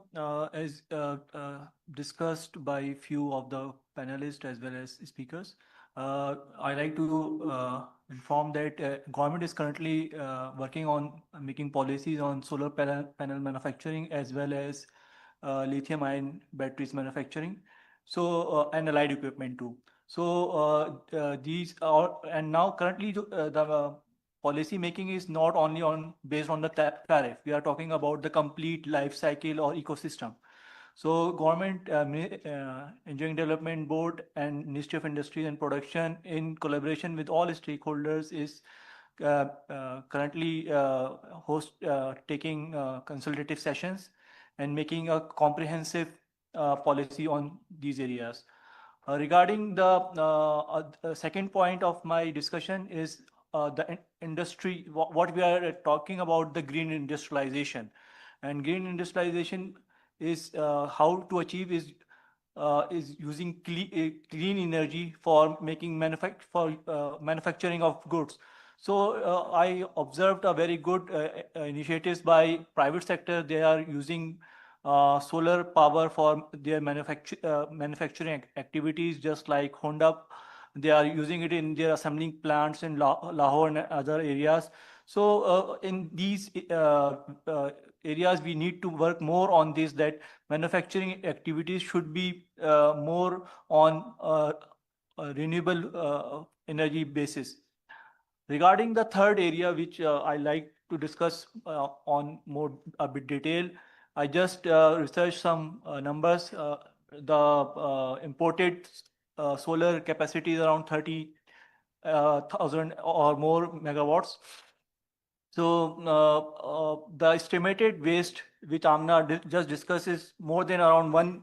as discussed by few of the panelists as well as speakers, I like to inform that government is currently working on making policies on solar panel manufacturing as well as lithium-ion batteries manufacturing. So and allied equipment too. So these are, and now currently the policy making is not only based on the tariff. We are talking about the complete life cycle or ecosystem. So government, Engineering Development Board and Ministry of Industry and Production, in collaboration with all stakeholders, is currently taking consultative sessions and making a comprehensive policy on these areas. Regarding the second point of my discussion is the industry, what we are talking about, the green industrialization. And green industrialization is how to achieve is using clean energy for making manufacturing of goods. So I observed a very good initiatives by private sector. They are using solar power for their manufacturing activities, just like Honda. They are using it in their assembling plants in Lahore and other areas. So in these areas, we need to work more on this, that manufacturing activities should be more on a renewable energy basis. Regarding the third area, which I like to discuss on more a bit detail, I just researched some numbers. The imported solar capacity is around 30,000 or more megawatts. So the estimated waste, which Amna just discussed, is more than around 1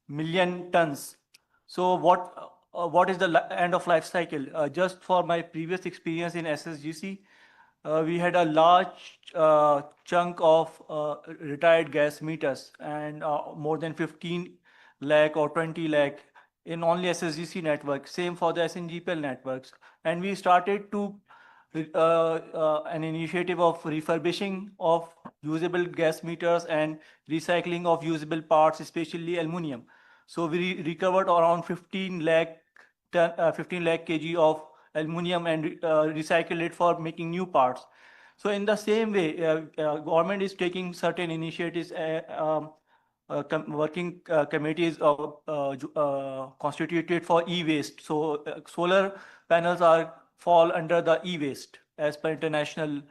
million tons. So what is the end of life cycle? Just for my previous experience in SSGC, we had a large chunk of retired gas meters, and more than 15 lakh or 20 lakh in only SSGC network. Same for the SNGPL networks. And we started to an initiative of refurbishing of usable gas meters and recycling of usable parts, especially aluminum. So we recovered around 15 lakh kg of aluminum and recycled it for making new parts. So in the same way, government is taking certain initiatives. Working committees constituted for e-waste. So solar panels fall under the e-waste as per international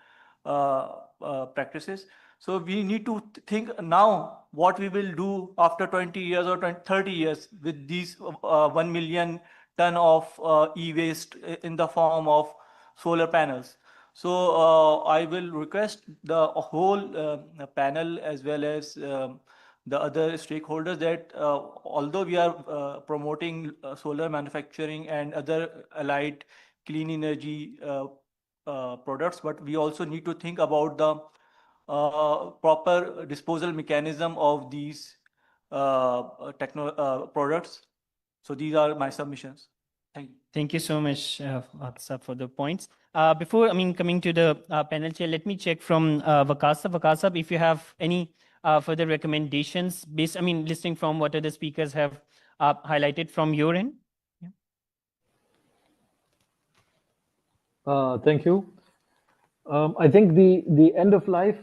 practices. So we need to think now what we will do after 20 years or 30 years with these 1 million ton of e-waste in the form of solar panels. So I will request the whole panel as well as the other stakeholders that although we are promoting solar manufacturing and other allied clean energy products, but we also need to think about the proper disposal mechanism of these products. So these are my submissions. Thank you. Thank you so much, Vakasa, for the points. Before, coming to the panel chair, let me check from Vakasa. Vakasa, if you have any further recommendations based, listening from what other speakers have highlighted from your end. Thank you. I think the end of life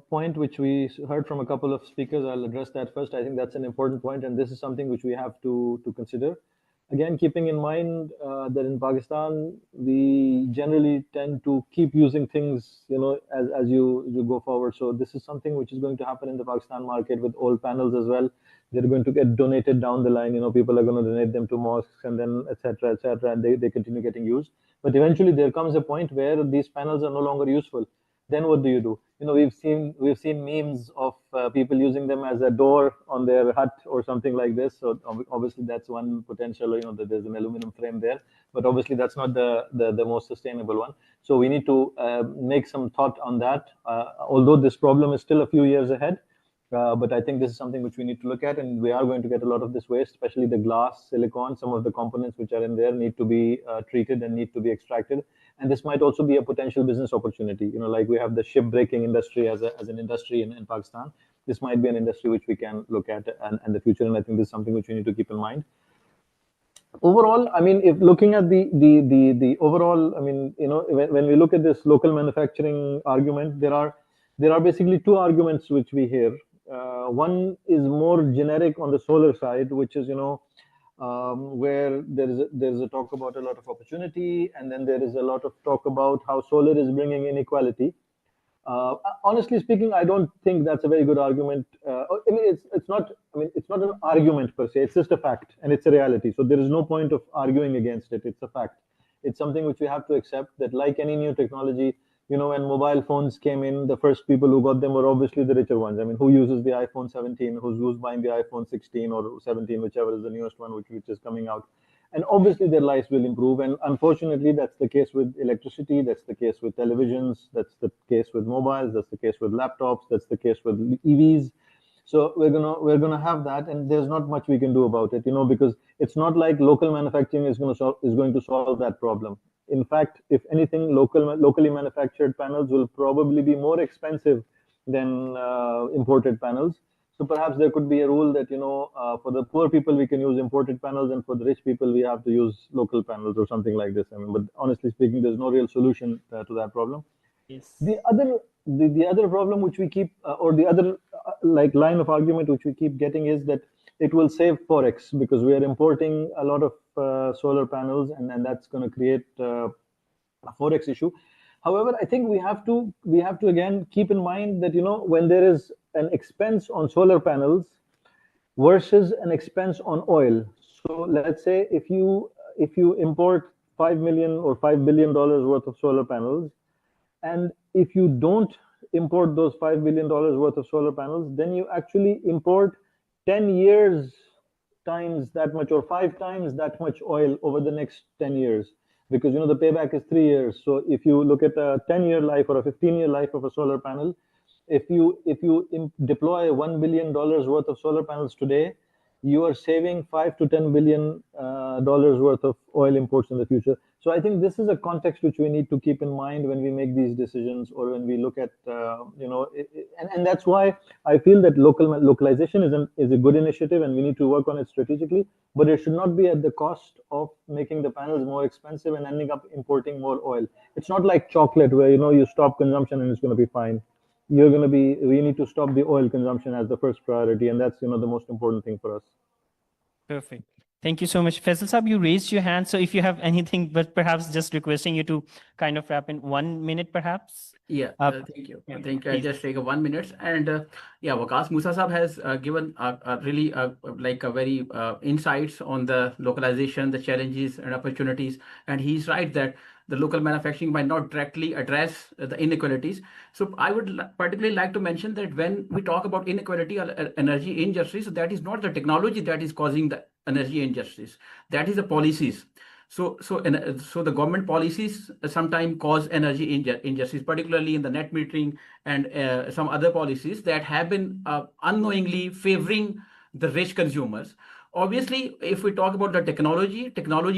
point, which we heard from a couple of speakers, I'll address that first. I think that's an important point, and this is something which we have to consider. Again, keeping in mind that in Pakistan, we generally tend to keep using things, as you go forward. So this is something which is going to happen in the Pakistan market with old panels as well. They're going to get donated down the line. People are going to donate them to mosques and then et cetera, and they continue getting used. But eventually there comes a point where these panels are no longer useful. Then what do you do? We've seen memes of people using them as a door on their hut or something like this. So obviously that's one potential. That there's an aluminum frame there, but obviously that's not the most sustainable one. So we need to make some thought on that. Although this problem is still a few years ahead, but I think this is something which we need to look at, and we are going to get a lot of this waste, especially the glass, silicon. Some of the components which are in there need to be treated and need to be extracted. And this might also be a potential business opportunity. Like we have the shipbreaking industry as an industry in Pakistan. This might be an industry which we can look at in the future, and I think this is something which we need to keep in mind. Overall, if looking at the overall, when we look at this local manufacturing argument, there are basically two arguments which we hear. One is more generic on the solar side, which is where there's a talk about a lot of opportunity, and then there is a lot of talk about how solar is bringing inequality. Honestly speaking, I don't think that's a very good argument. It's not an argument per se. It's just a fact, and it's a reality. So there is no point of arguing against it. It's a fact. It's something which we have to accept, that like any new technology, when mobile phones came in, the first people who got them were obviously the richer ones. Who uses the iPhone 17, who's buying the iPhone 16 or 17, whichever is the newest one, which is coming out. And obviously their lives will improve. And unfortunately, that's the case with electricity. That's the case with televisions. That's the case with mobiles. That's the case with laptops. That's the case with EVs. So we're gonna have that, and there's not much we can do about it, because it's not like local manufacturing is going to solve that problem. In fact, if anything, locally manufactured panels will probably be more expensive than imported panels. So perhaps there could be a rule that, for the poor people, we can use imported panels, and for the rich people, we have to use local panels or something like this. But honestly speaking, there's no real solution to that problem. Yes. The other problem which we keep, or the other line of argument which we keep getting is that it will save forex, because we are importing a lot of solar panels, and that's going to create a forex issue. However, I think we have to again keep in mind that when there is an expense on solar panels versus an expense on oil. So let's say if you import $5 million or $5 billion worth of solar panels, and if you don't import those $5 billion worth of solar panels, then you actually import 10 years times that much, or 5 times that much oil over the next 10 years. Because the payback is 3 years. So if you look at a 10-year life or a 15-year life of a solar panel, if you deploy $1 billion worth of solar panels today, you are saving $5 to $10 billion worth of oil imports in the future. So I think this is a context which we need to keep in mind when we make these decisions, or when we look at, and that's why I feel that localization is a good initiative, and we need to work on it strategically, but it should not be at the cost of making the panels more expensive and ending up importing more oil. It's not like chocolate where, you stop consumption and it's going to be fine. We need to stop the oil consumption as the first priority, and that's, the most important thing for us. Perfect. Thank you so much. Faisal Saab, you raised your hand. So if you have anything, but perhaps just requesting you to kind of wrap in 1 minute, perhaps. Yeah, thank you. I think I'll just take 1 minute. And Waqas Musa Saab has given really very insights on the localization, the challenges and opportunities. And he's right that the local manufacturing might not directly address the inequalities. So I would particularly like to mention that when we talk about inequality or energy injustice, so that is not the technology that is causing the energy injustice. That is the policies. So the government policies sometimes cause energy injustice, particularly in the net metering and some other policies that have been unknowingly favoring the rich consumers. Obviously, if we talk about the technology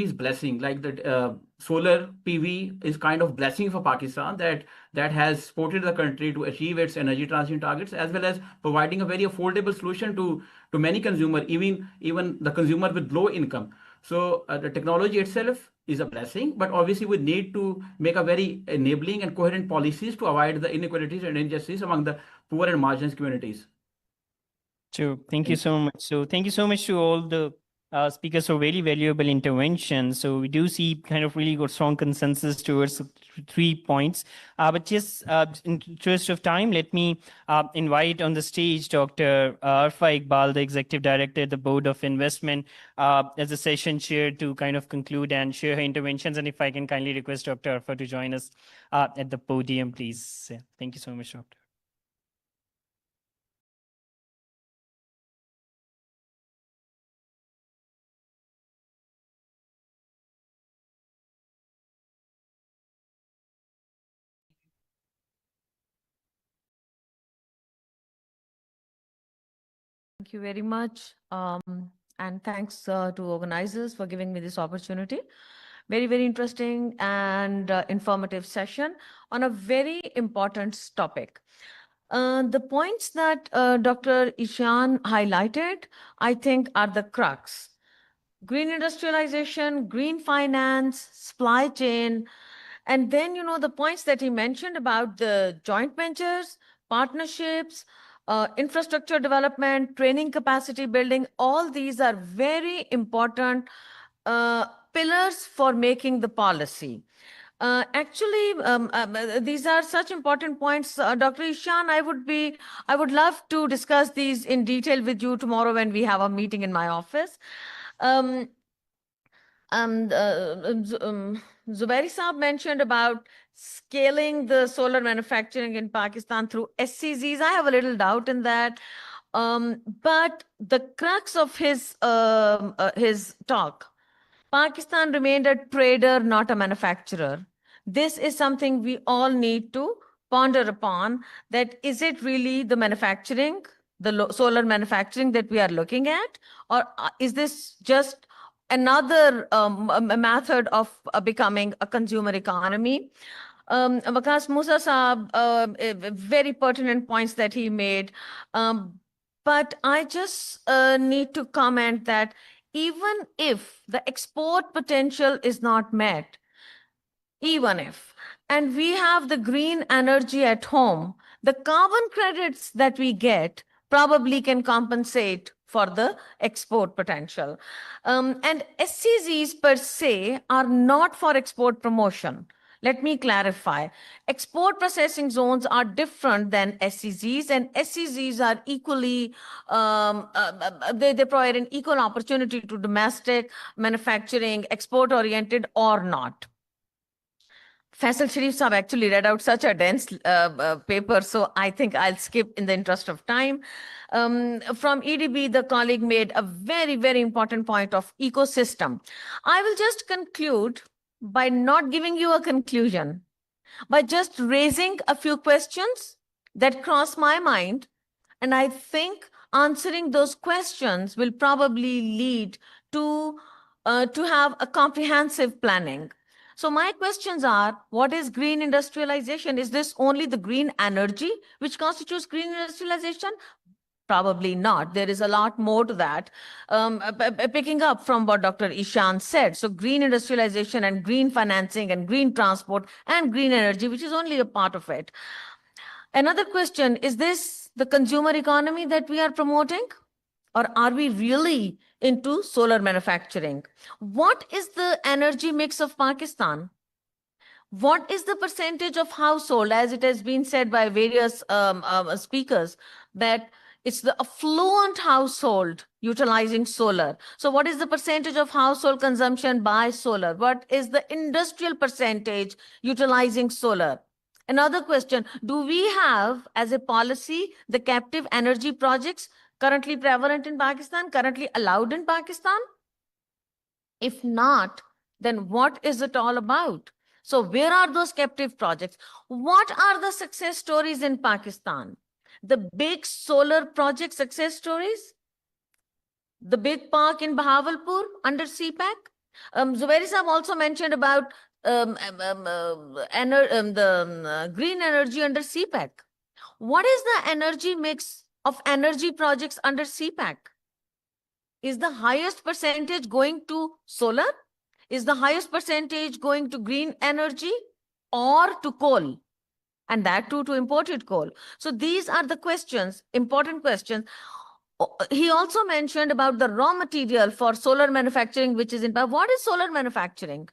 is blessing. Like the solar PV is kind of blessing for Pakistan that has supported the country to achieve its energy transition targets, as well as providing a very affordable solution to many consumers, even the consumer with low income. So the technology itself is a blessing, but obviously we need to make a very enabling and coherent policies to avoid the inequalities and injustice among the poor and marginalized communities. So thank you so much. So thank you so much to all the speakers for very valuable interventions. So we do see kind of really good strong consensus towards 3 points. But just in interest of time, let me invite on the stage Dr. Arfa Iqbal, the Executive Director at the Board of Investment, as a session chair to kind of conclude and share her interventions. And if I can kindly request Dr. Arfa to join us at the podium, please. Yeah. Thank you so much, Doctor. Thank you very much. And thanks to organizers for giving me this opportunity. Very, very interesting and informative session on a very important topic. The points that Dr. Ishan highlighted, I think, are the crux. Green industrialization, green finance, supply chain, and then, the points that he mentioned about the joint ventures, partnerships, infrastructure development, training capacity building, all these are very important pillars for making the policy. These are such important points. Dr. Ishan, I would love to discuss these in detail with you tomorrow when we have a meeting in my office. Zubairi Saab mentioned about scaling the solar manufacturing in Pakistan through SCZs. I have a little doubt in that. But the crux of his talk, Pakistan remained a trader, not a manufacturer. This is something we all need to ponder upon, that is it really the manufacturing, the solar manufacturing that we are looking at, or is this just another method of becoming a consumer economy? Waqas Musa Saab, very pertinent points that he made. But I just need to comment that even if the export potential is not met, even if, and we have the green energy at home, the carbon credits that we get probably can compensate for the export potential. And SCZs per se are not for export promotion. Let me clarify. Export processing zones are different than SCZs, and SCZs are equally, they provide an equal opportunity to domestic manufacturing, export-oriented or not. Faisal Sharif Saab actually read out such a dense paper, so I think I'll skip in the interest of time. From EDB, the colleague made a very, very important point of ecosystem. I will just conclude by not giving you a conclusion, by just raising a few questions that cross my mind. And I think answering those questions will probably lead to have a comprehensive planning. So my questions are, what is green industrialization? Is this only the green energy which constitutes green industrialization? Probably not. There is a lot more to that. Picking up from what Dr. Ishan said, so green industrialization and green financing and green transport and green energy, which is only a part of it. Another question, is this the consumer economy that we are promoting? Or are we really into solar manufacturing? What is the energy mix of Pakistan? What is the percentage of household, as it has been said by various speakers, that it's the affluent household utilizing solar? So what is the percentage of household consumption by solar? What is the industrial percentage utilizing solar? Another question, do we have as a policy the captive energy projects currently prevalent in Pakistan, currently allowed in Pakistan? If not, then what is it all about? So where are those captive projects? What are the success stories in Pakistan? The big solar project success stories? The big park in Bahawalpur under CPEC? Zubairi Saab also mentioned about green energy under CPEC. What is the energy mix of energy projects under CPEC? Is the highest percentage going to solar? Is the highest percentage going to green energy or to coal? And that too to imported coal. So these are the questions, important questions. He also mentioned about the raw material for solar manufacturing, which is in, what is solar manufacturing?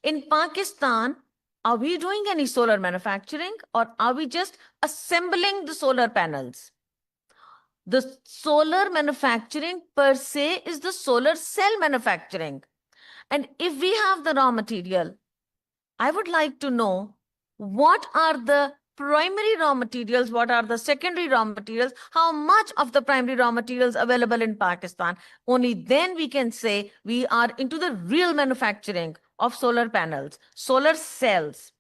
In Pakistan, are we doing any solar manufacturing or are we just assembling the solar panels? The solar manufacturing per se is the solar cell manufacturing. And if we have the raw material, I would like to know what are the primary raw materials, what are the secondary raw materials, how much of the primary raw materials available in Pakistan. Only then we can say we are into the real manufacturing of solar panels, solar cells.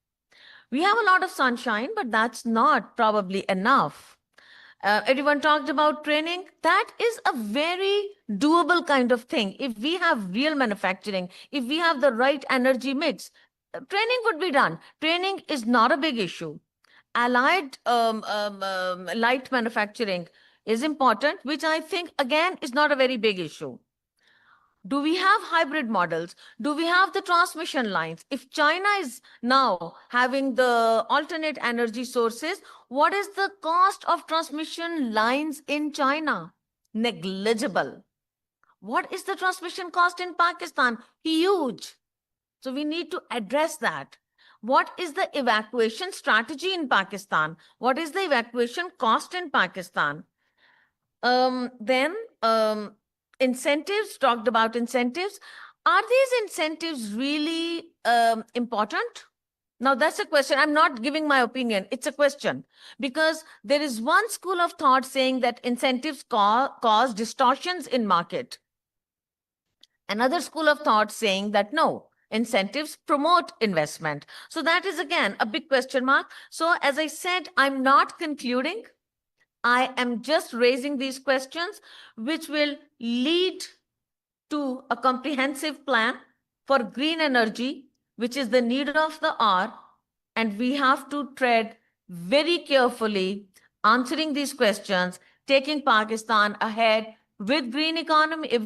We have a lot of sunshine, but that's not probably enough. Everyone talked about training. That is a very doable kind of thing. If we have real manufacturing, if we have the right energy mix, training would be done. Training is not a big issue. Allied light manufacturing is important, which I think, again, is not a very big issue. Do we have hybrid models? Do we have the transmission lines? If China is now having the alternate energy sources, what is the cost of transmission lines in China? Negligible. What is the transmission cost in Pakistan? Huge. So we need to address that. What is the evacuation strategy in Pakistan? What is the evacuation cost in Pakistan? Incentives, talked about incentives. Are these incentives really important? Now, that's a question. I'm not giving my opinion. It's a question. Because there is one school of thought saying that incentives cause distortions in market. Another school of thought saying that no, incentives promote investment. So that is, again, a big question mark. So as I said, I'm not concluding. I am just raising these questions, which will lead to a comprehensive plan for green energy, which is the need of the hour. And we have to tread very carefully, answering these questions, taking Pakistan ahead with green economy,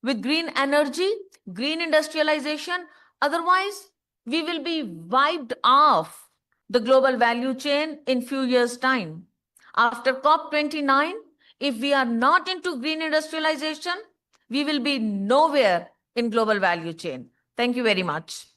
with green energy, green industrialization. Otherwise, we will be wiped off the global value chain in few years' time. After COP29, if we are not into green industrialization, we will be nowhere in global value chain. Thank you very much.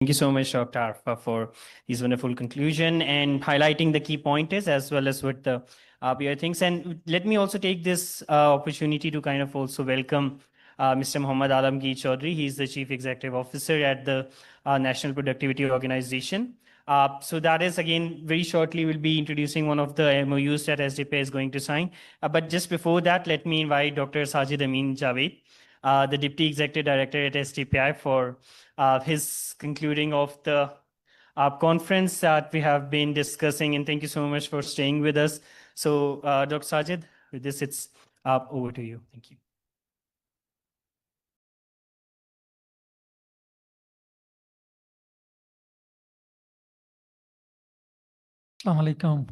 Thank you so much, Dr. Arfa, for these wonderful conclusion and highlighting the key pointers as well as what the peer things. And let me also take this opportunity to kind of also welcome Mr. Muhammad Alamgir Chaudhry. He's the Chief Executive Officer at the National Productivity Organization. So that is, again, very shortly we'll be introducing one of the MOUs that SDPI is going to sign. But just before that, let me invite Dr. Sajid Amin Javed, the Deputy Executive Director at SDPI, for his concluding of the conference that we have been discussing. And thank you so much for staying with us. So, Dr. Sajid, with this, it's over to you. Thank you. Assalamu alaikum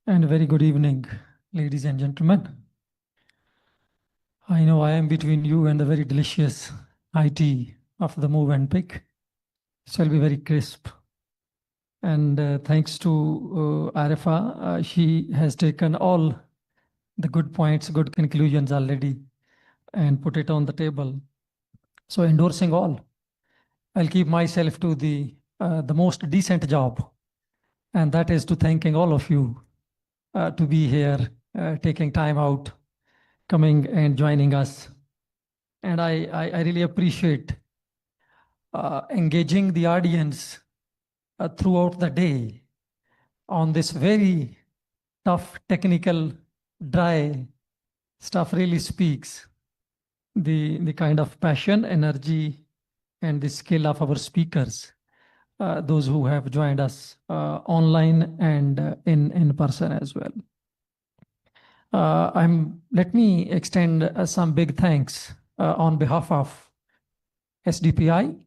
and very good evening, ladies and gentlemen. I know I am between you and the very delicious IT of the move and pick, so I'll be very crisp. And thanks to Arifa, she has taken all the good points, good conclusions already and put it on the table. So endorsing all, I'll keep myself to the most decent job. And that is to thanking all of you to be here, taking time out, coming and joining us. And I really appreciate engaging the audience throughout the day on this very tough, technical, dry stuff really speaks the kind of passion, energy, and the skill of our speakers, those who have joined us online and in person as well. Let me extend some big thanks on behalf of SDPI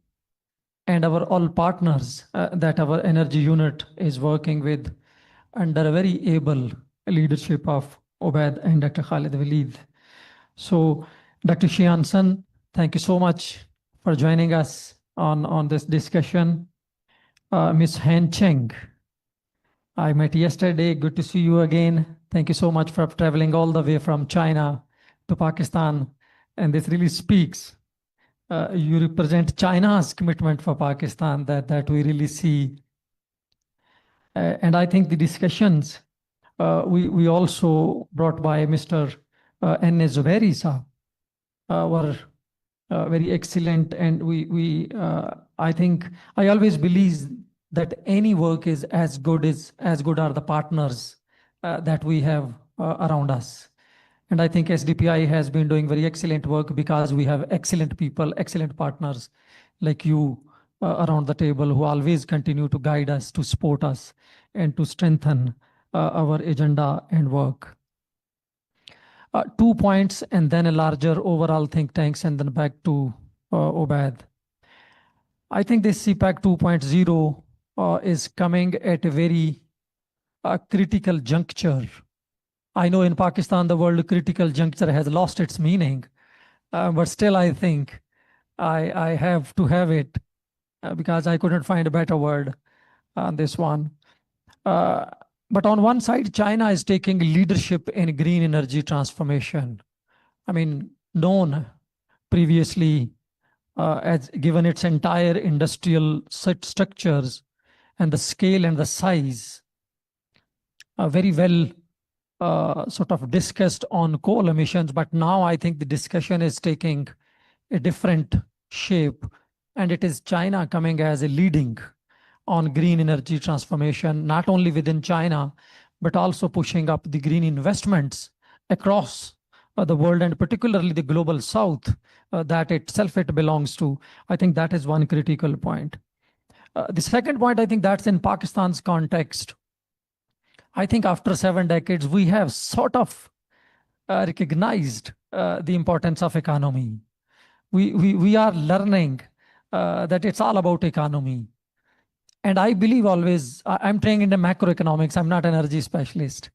and our all partners that our energy unit is working with under a very able leadership of Obed and Dr. Khalid Walid. So, Dr. Shianson, thank you so much for joining us on this discussion. Ms. Han Cheng, I met yesterday. Good to see you again. Thank you so much for traveling all the way from China to Pakistan. And this really speaks. You represent China's commitment for Pakistan that we really see. And I think the discussions we also brought by Mr. N. Zubairi Saab were very excellent. And I think I always believe that any work is as good are the partners that we have around us. And I think SDPI has been doing very excellent work because we have excellent people, excellent partners like you around the table who always continue to guide us, to support us, and to strengthen our agenda and work. 2 points and then a larger overall think tanks and then back to Obed. I think this CPEC 2.0 is coming at a very critical juncture. I know in Pakistan, the word critical juncture has lost its meaning, but still I think I have to have it because I couldn't find a better word on this one. But on one side, China is taking leadership in green energy transformation. I mean, known previously as given its entire industrial structures and the scale and the size, very well sort of discussed on coal emissions. But now I think the discussion is taking a different shape, and it is China coming as a leading on green energy transformation, not only within China, but also pushing up the green investments across the world, and particularly the global south that itself it belongs to. I think that is one critical point. The second point, I think that's in Pakistan's context. I think after 7 decades, we have sort of recognized the importance of economy. We are learning that it's all about economy. And I believe always, I'm trained in the macroeconomics, I'm not an energy specialist,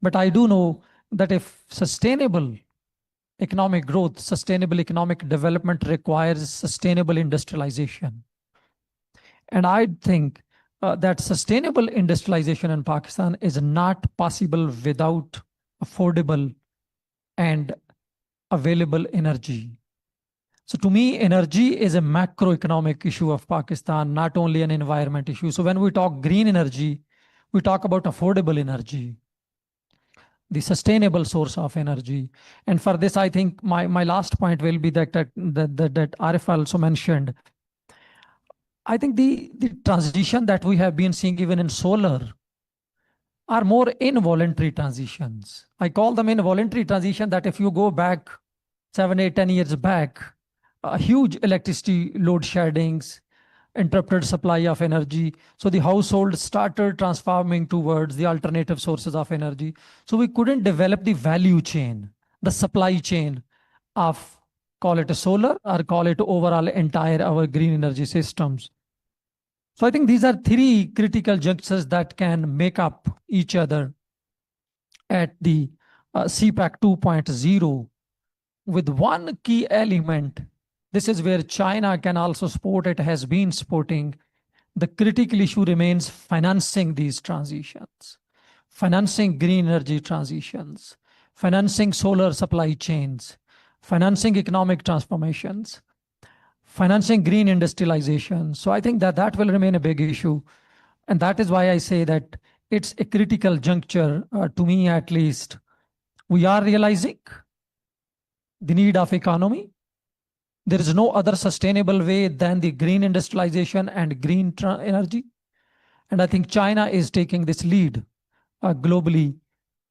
but I do know that if sustainable economic growth, sustainable economic development requires sustainable industrialization. And I think that sustainable industrialization in Pakistan is not possible without affordable and available energy. So to me, energy is a macroeconomic issue of Pakistan, not only an environment issue. So when we talk green energy, we talk about affordable energy, the sustainable source of energy. And for this, I think my last point will be that Arif also mentioned. I think the transition that we have been seeing even in solar are more involuntary transitions. I call them involuntary transition that if you go back 7, 8, 10 years back, huge electricity load sheddings, interrupted supply of energy. So the household started transforming towards the alternative sources of energy. So we couldn't develop the value chain, the supply chain of, call it a solar or call it overall entire our green energy systems. So I think these are 3 critical junctures that can make up each other at the CPEC 2.0 with one key element. This is where China can also support, it has been supporting. The critical issue remains financing these transitions, financing green energy transitions, financing solar supply chains, financing economic transformations, financing green industrialization. So I think that will remain a big issue. And that is why I say that it's a critical juncture, to me at least. We are realizing the need of economy. There is no other sustainable way than the green industrialization and green energy. And I think China is taking this lead globally.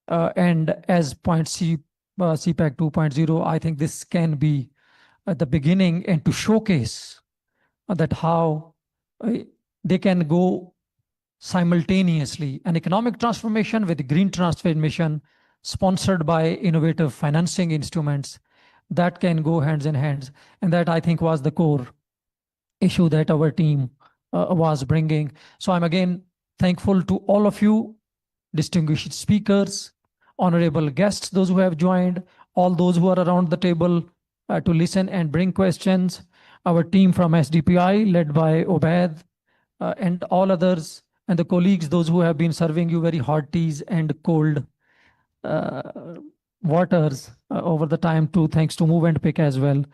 And as CPEC 2.0, I think this can be the beginning and to showcase that how they can go simultaneously, an economic transformation with green transformation sponsored by innovative financing instruments that can go hands in hands. And that I think was the core issue that our team was bringing. So I'm again thankful to all of you, distinguished speakers, honorable guests, those who have joined, all those who are around the table to listen and bring questions, our team from SDPI led by Obaid, and all others, and the colleagues, those who have been serving you very hot teas and cold waters over the time too, thanks to Move and Pick as well.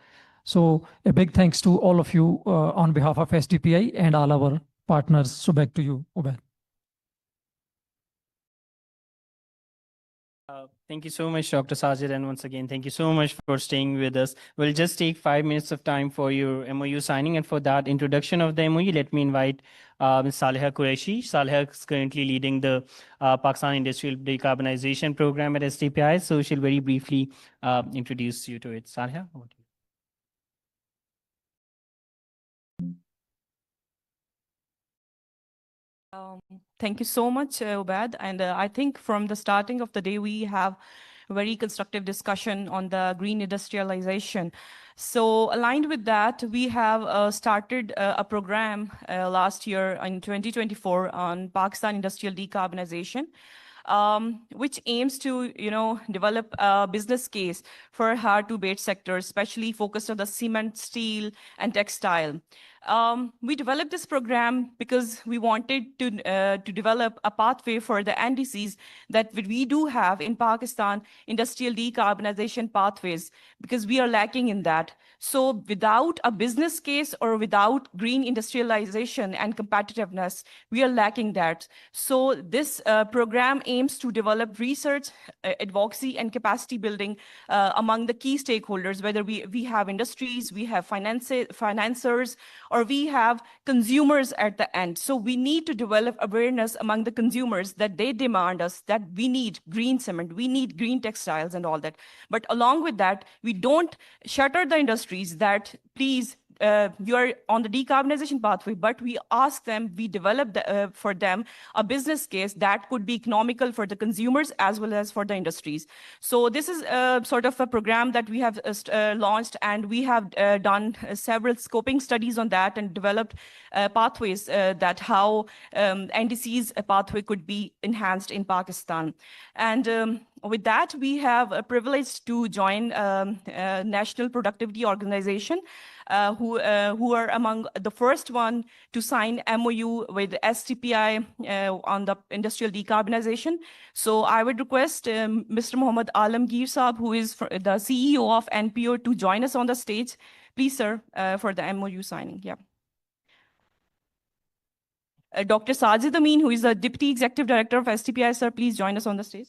So a big thanks to all of you on behalf of SDPI and all our partners. So back to you, Ubaid. Thank you so much, Dr. Sajid. And once again, thank you so much for staying with us. We'll just take 5 minutes of time for your MOU signing. And for that introduction of the MOU, let me invite Ms. Saleha Qureshi. Saleha is currently leading the Pakistan Industrial Decarbonization Program at SDPI. So she'll very briefly introduce you to it. Saleha, over to you. Thank you so much, Ubaid. And I think from the starting of the day, we have a very constructive discussion on the green industrialization. So aligned with that, we have started a program last year in 2024 on Pakistan industrial decarbonization, which aims to, develop a business case for hard-to-abate sectors, especially focused on the cement, steel, and textile. We developed this program because we wanted to develop a pathway for the NDCs that we do have in Pakistan, industrial decarbonization pathways, because we are lacking in that. So without a business case or without green industrialization and competitiveness, we are lacking that. So this program aims to develop research, advocacy, and capacity building among the key stakeholders, whether we have industries, we have financiers, or we have consumers at the end. So we need to develop awareness among the consumers that they demand us, that we need green cement, we need green textiles and all that. But along with that, we don't shutter the industries that please, you are on the decarbonization pathway, but we ask them, we develop for them a business case that could be economical for the consumers as well as for the industries. So this is sort of a program that we have launched, and we have done several scoping studies on that and developed pathways that how NDC's pathway could be enhanced in Pakistan. And with that, we have a privilege to join National Productivity Organization, who are among the first one to sign MOU with STPI on the industrial decarbonization. So I would request Mr. Mohammad Alamgir Saab, who is the CEO of NPO, to join us on the stage. Please, sir, for the MOU signing. Yeah. Dr. Sajid Amin, who is the Deputy Executive Director of STPI, sir, please join us on the stage.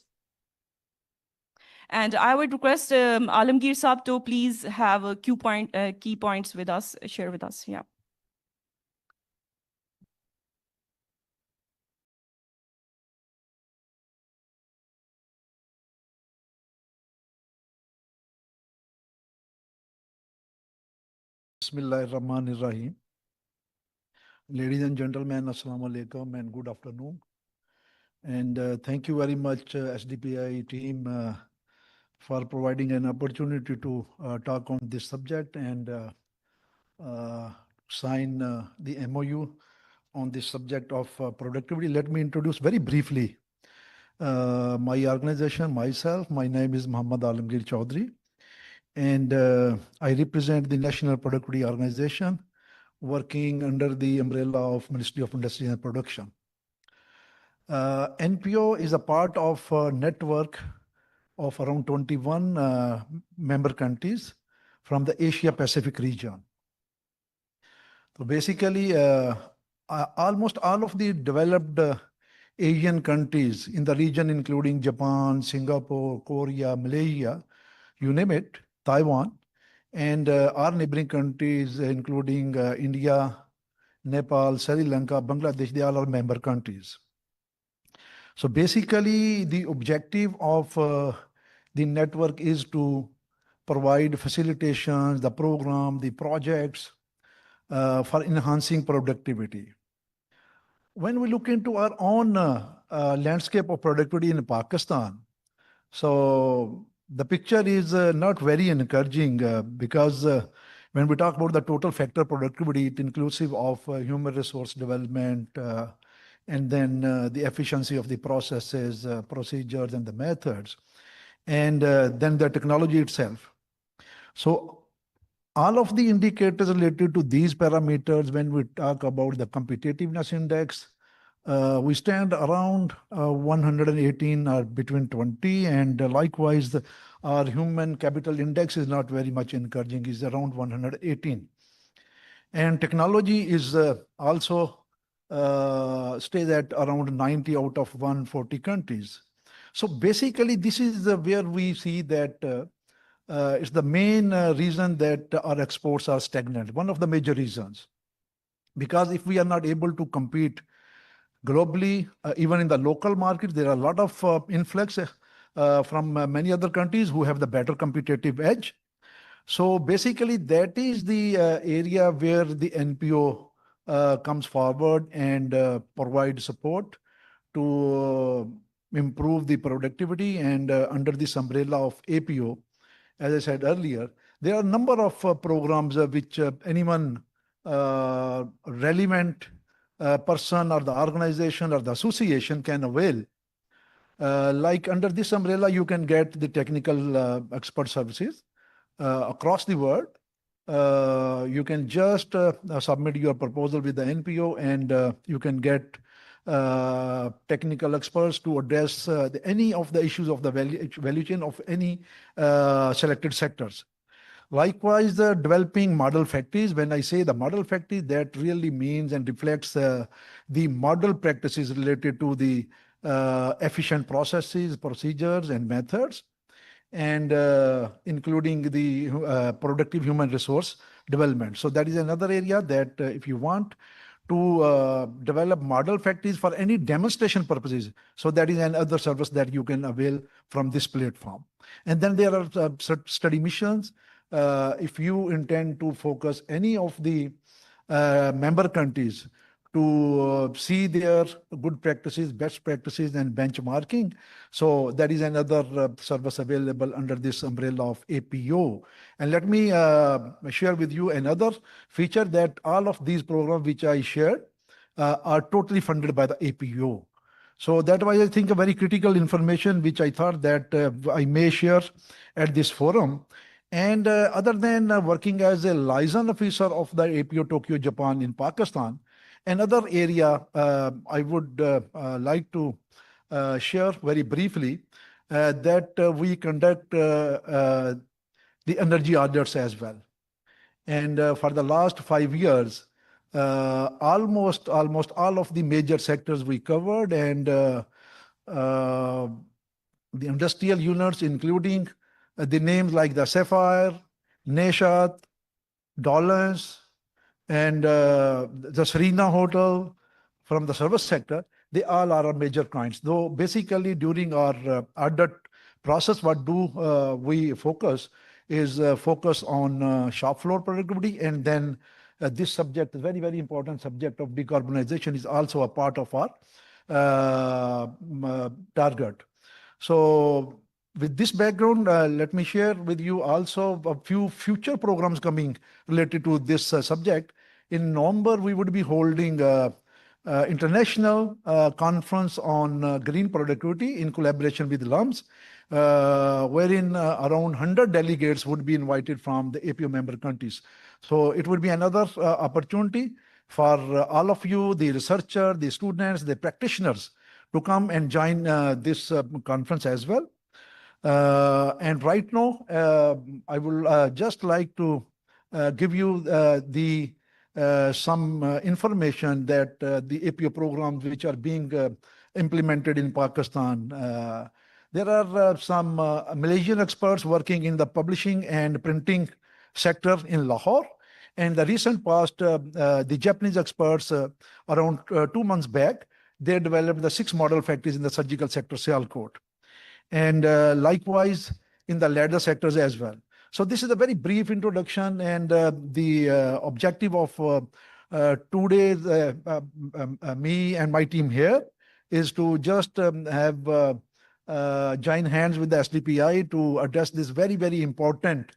And I would request Alamgir Saab to please have a key points with us, share with us. Yeah. Bismillahirrahmanirrahim. Ladies and gentlemen, Assalamu alaikum and good afternoon. And thank you very much, SDPI team, for providing an opportunity to talk on this subject and sign the MOU on this subject of productivity. Let me introduce very briefly my organization, myself. My name is Muhammad Alamgir Chaudhry, and I represent the National Productivity Organization, working under the umbrella of Ministry of Industry and Production. NPO is a part of a network of around 21 member countries from the Asia Pacific region. So basically, almost all of the developed Asian countries in the region, including Japan, Singapore, Korea, Malaysia, you name it, Taiwan, And our neighboring countries, including India, Nepal, Sri Lanka, Bangladesh, they all are member countries. So basically, the objective of the network is to provide facilitations, the program, the projects for enhancing productivity. When we look into our own landscape of productivity in Pakistan, so the picture is not very encouraging because when we talk about the total factor productivity, it inclusive of human resource development and then the efficiency of the processes, procedures, and the methods, and then the technology itself. So all of the indicators related to these parameters, when we talk about the competitiveness index, we stand around 118 or between 20, and likewise, our human capital index is not very much encouraging, is around 118. And technology is also stays at around 90 out of 140 countries. So basically, this is where we see that it's the main reason that our exports are stagnant, one of the major reasons. Because if we are not able to compete globally, even in the local market, there are a lot of influx from many other countries who have the better competitive edge. So basically, that is the area where the NPO comes forward and provide support to improve the productivity. And under this umbrella of APO, as I said earlier, there are a number of programs which anyone relevant person or the organization or the association can avail. Like under this umbrella, you can get the technical expert services across the world. You can just submit your proposal with the NPO and you can get technical experts to address any of the issues of the value chain of any selected sectors. Likewise, the developing model factories. When I say the model factory, that really means and reflects the model practices related to the efficient processes, procedures, and methods, and including the productive human resource development. So that is another area that if you want to develop model factories for any demonstration purposes, so that is another service that you can avail from this platform. And then there are study missions. If you intend to focus any of the member countries to see their good practices, best practices, and benchmarking. So that is another service available under this umbrella of APO. And let me share with you another feature that all of these programs which I shared are totally funded by the APO. So that was, I think, a very critical information which I thought that I may share at this forum. And other than working as a liaison officer of the APO Tokyo, Japan in Pakistan, another area I would like to share very briefly that we conduct the energy audits as well. And for the last 5 years, almost all of the major sectors we covered, and the industrial units, including the names like the Sapphire, Neshat, Dollars, and the Serena Hotel from the service sector, they all are our major clients. Though basically during our audit process, what do we focus is focus on shop floor productivity, and then this subject, a very, very important subject of decarbonization, is also a part of our target. So with this background, let me share with you also a few future programs coming related to this subject. In November, we would be holding international conference on green productivity in collaboration with LUMS, wherein around 100 delegates would be invited from the APO member countries. So it would be another opportunity for all of you, the researcher, the students, the practitioners, to come and join this conference as well. And right now, I will just like to give you some information that the APO programs which are being implemented in Pakistan. There are some Malaysian experts working in the publishing and printing sector in Lahore. And the recent past, the Japanese experts, around 2 months back, they developed the 6 model factories in the surgical sector, Sialkot. And likewise in the leather sectors as well. So this is a very brief introduction, and the objective of today's me and my team here is to just have join hands with the SDPI to address this very, very important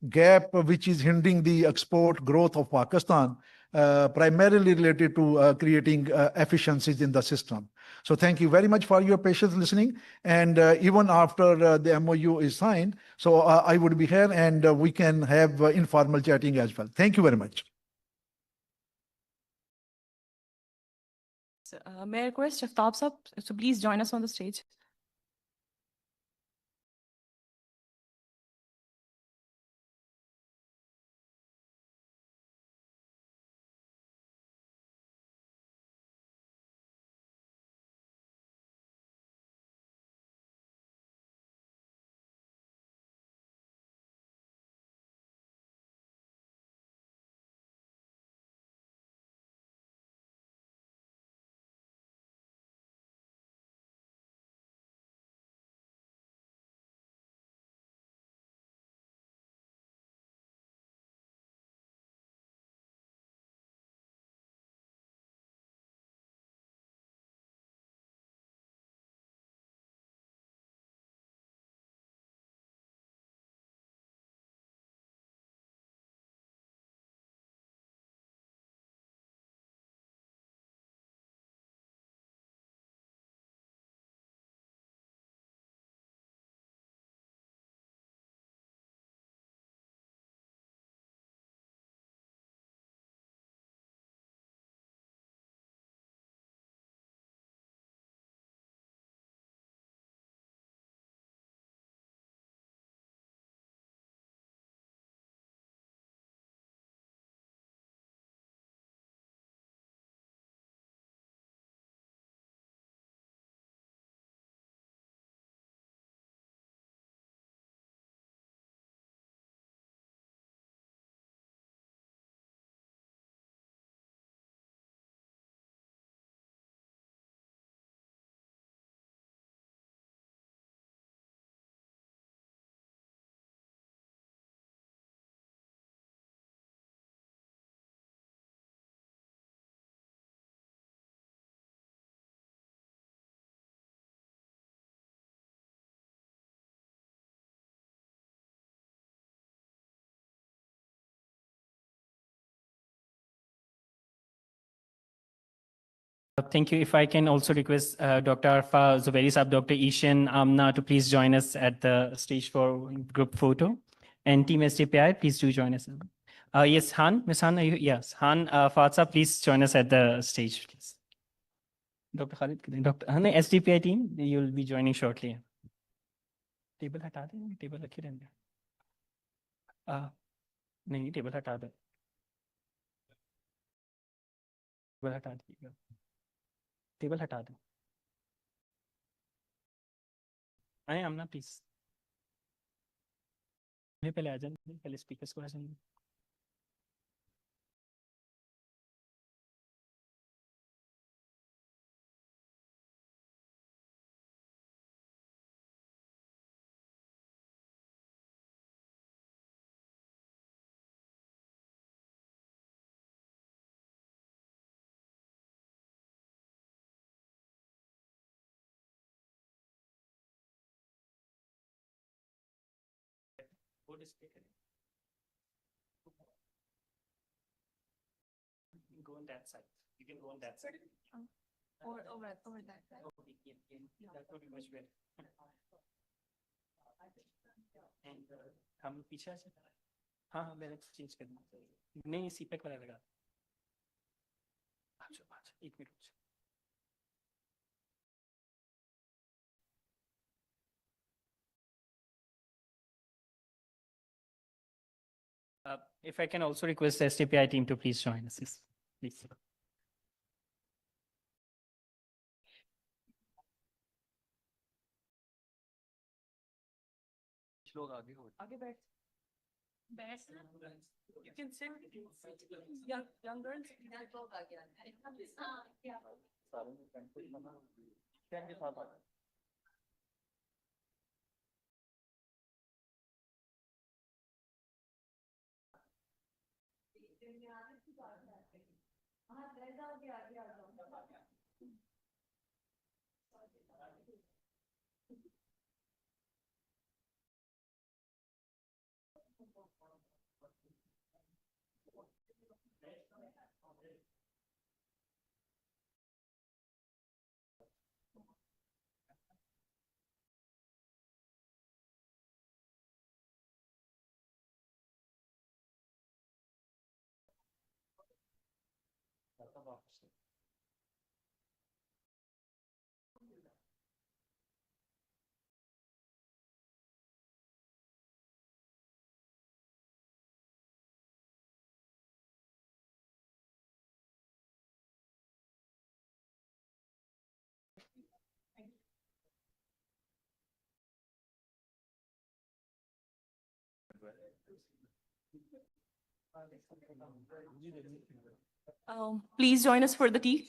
gap which is hindering the export growth of Pakistan, primarily related to creating efficiencies in the system. So thank you very much for your patience listening. And even after the MOU is signed, so I would be here and we can have informal chatting as well. Thank you very much. May I request if Tabs up, so please join us on the stage. Thank you. If I can also request Dr. Arfa Zubairi Saab, Dr. Ishan Amna to please join us at the stage for group photo. And Team SDPI, please do join us. Yes, Han, Ms. Han, are you? Yes, Han Fatsa, please join us at the stage, please. Dr. Khalid, Dr. SDPI team, you'll be joining shortly. Table हटा दें, table रखे रहेंगे. नहीं, table हटा दो. Table हटा दीजिएगा. Table हटा दो. आए आमना प्लीज. मैं पहले आ जाएं, पहले स्पीकर्स को आ जाएंगे. वो डिस्प्ले करें. Go on that side. You can go on that side. Over that side. Okay, yeah. That would be much better. And हम पीछे आ जाए. हाँ हाँ मैंने चेंज कर दिया. नहीं CPEC वाला लगा. अच्छा 1 minute. If I can also request the SDPI team to please join us, please. आगे बैठ. You can sit. Young girls. Please join us for the tea.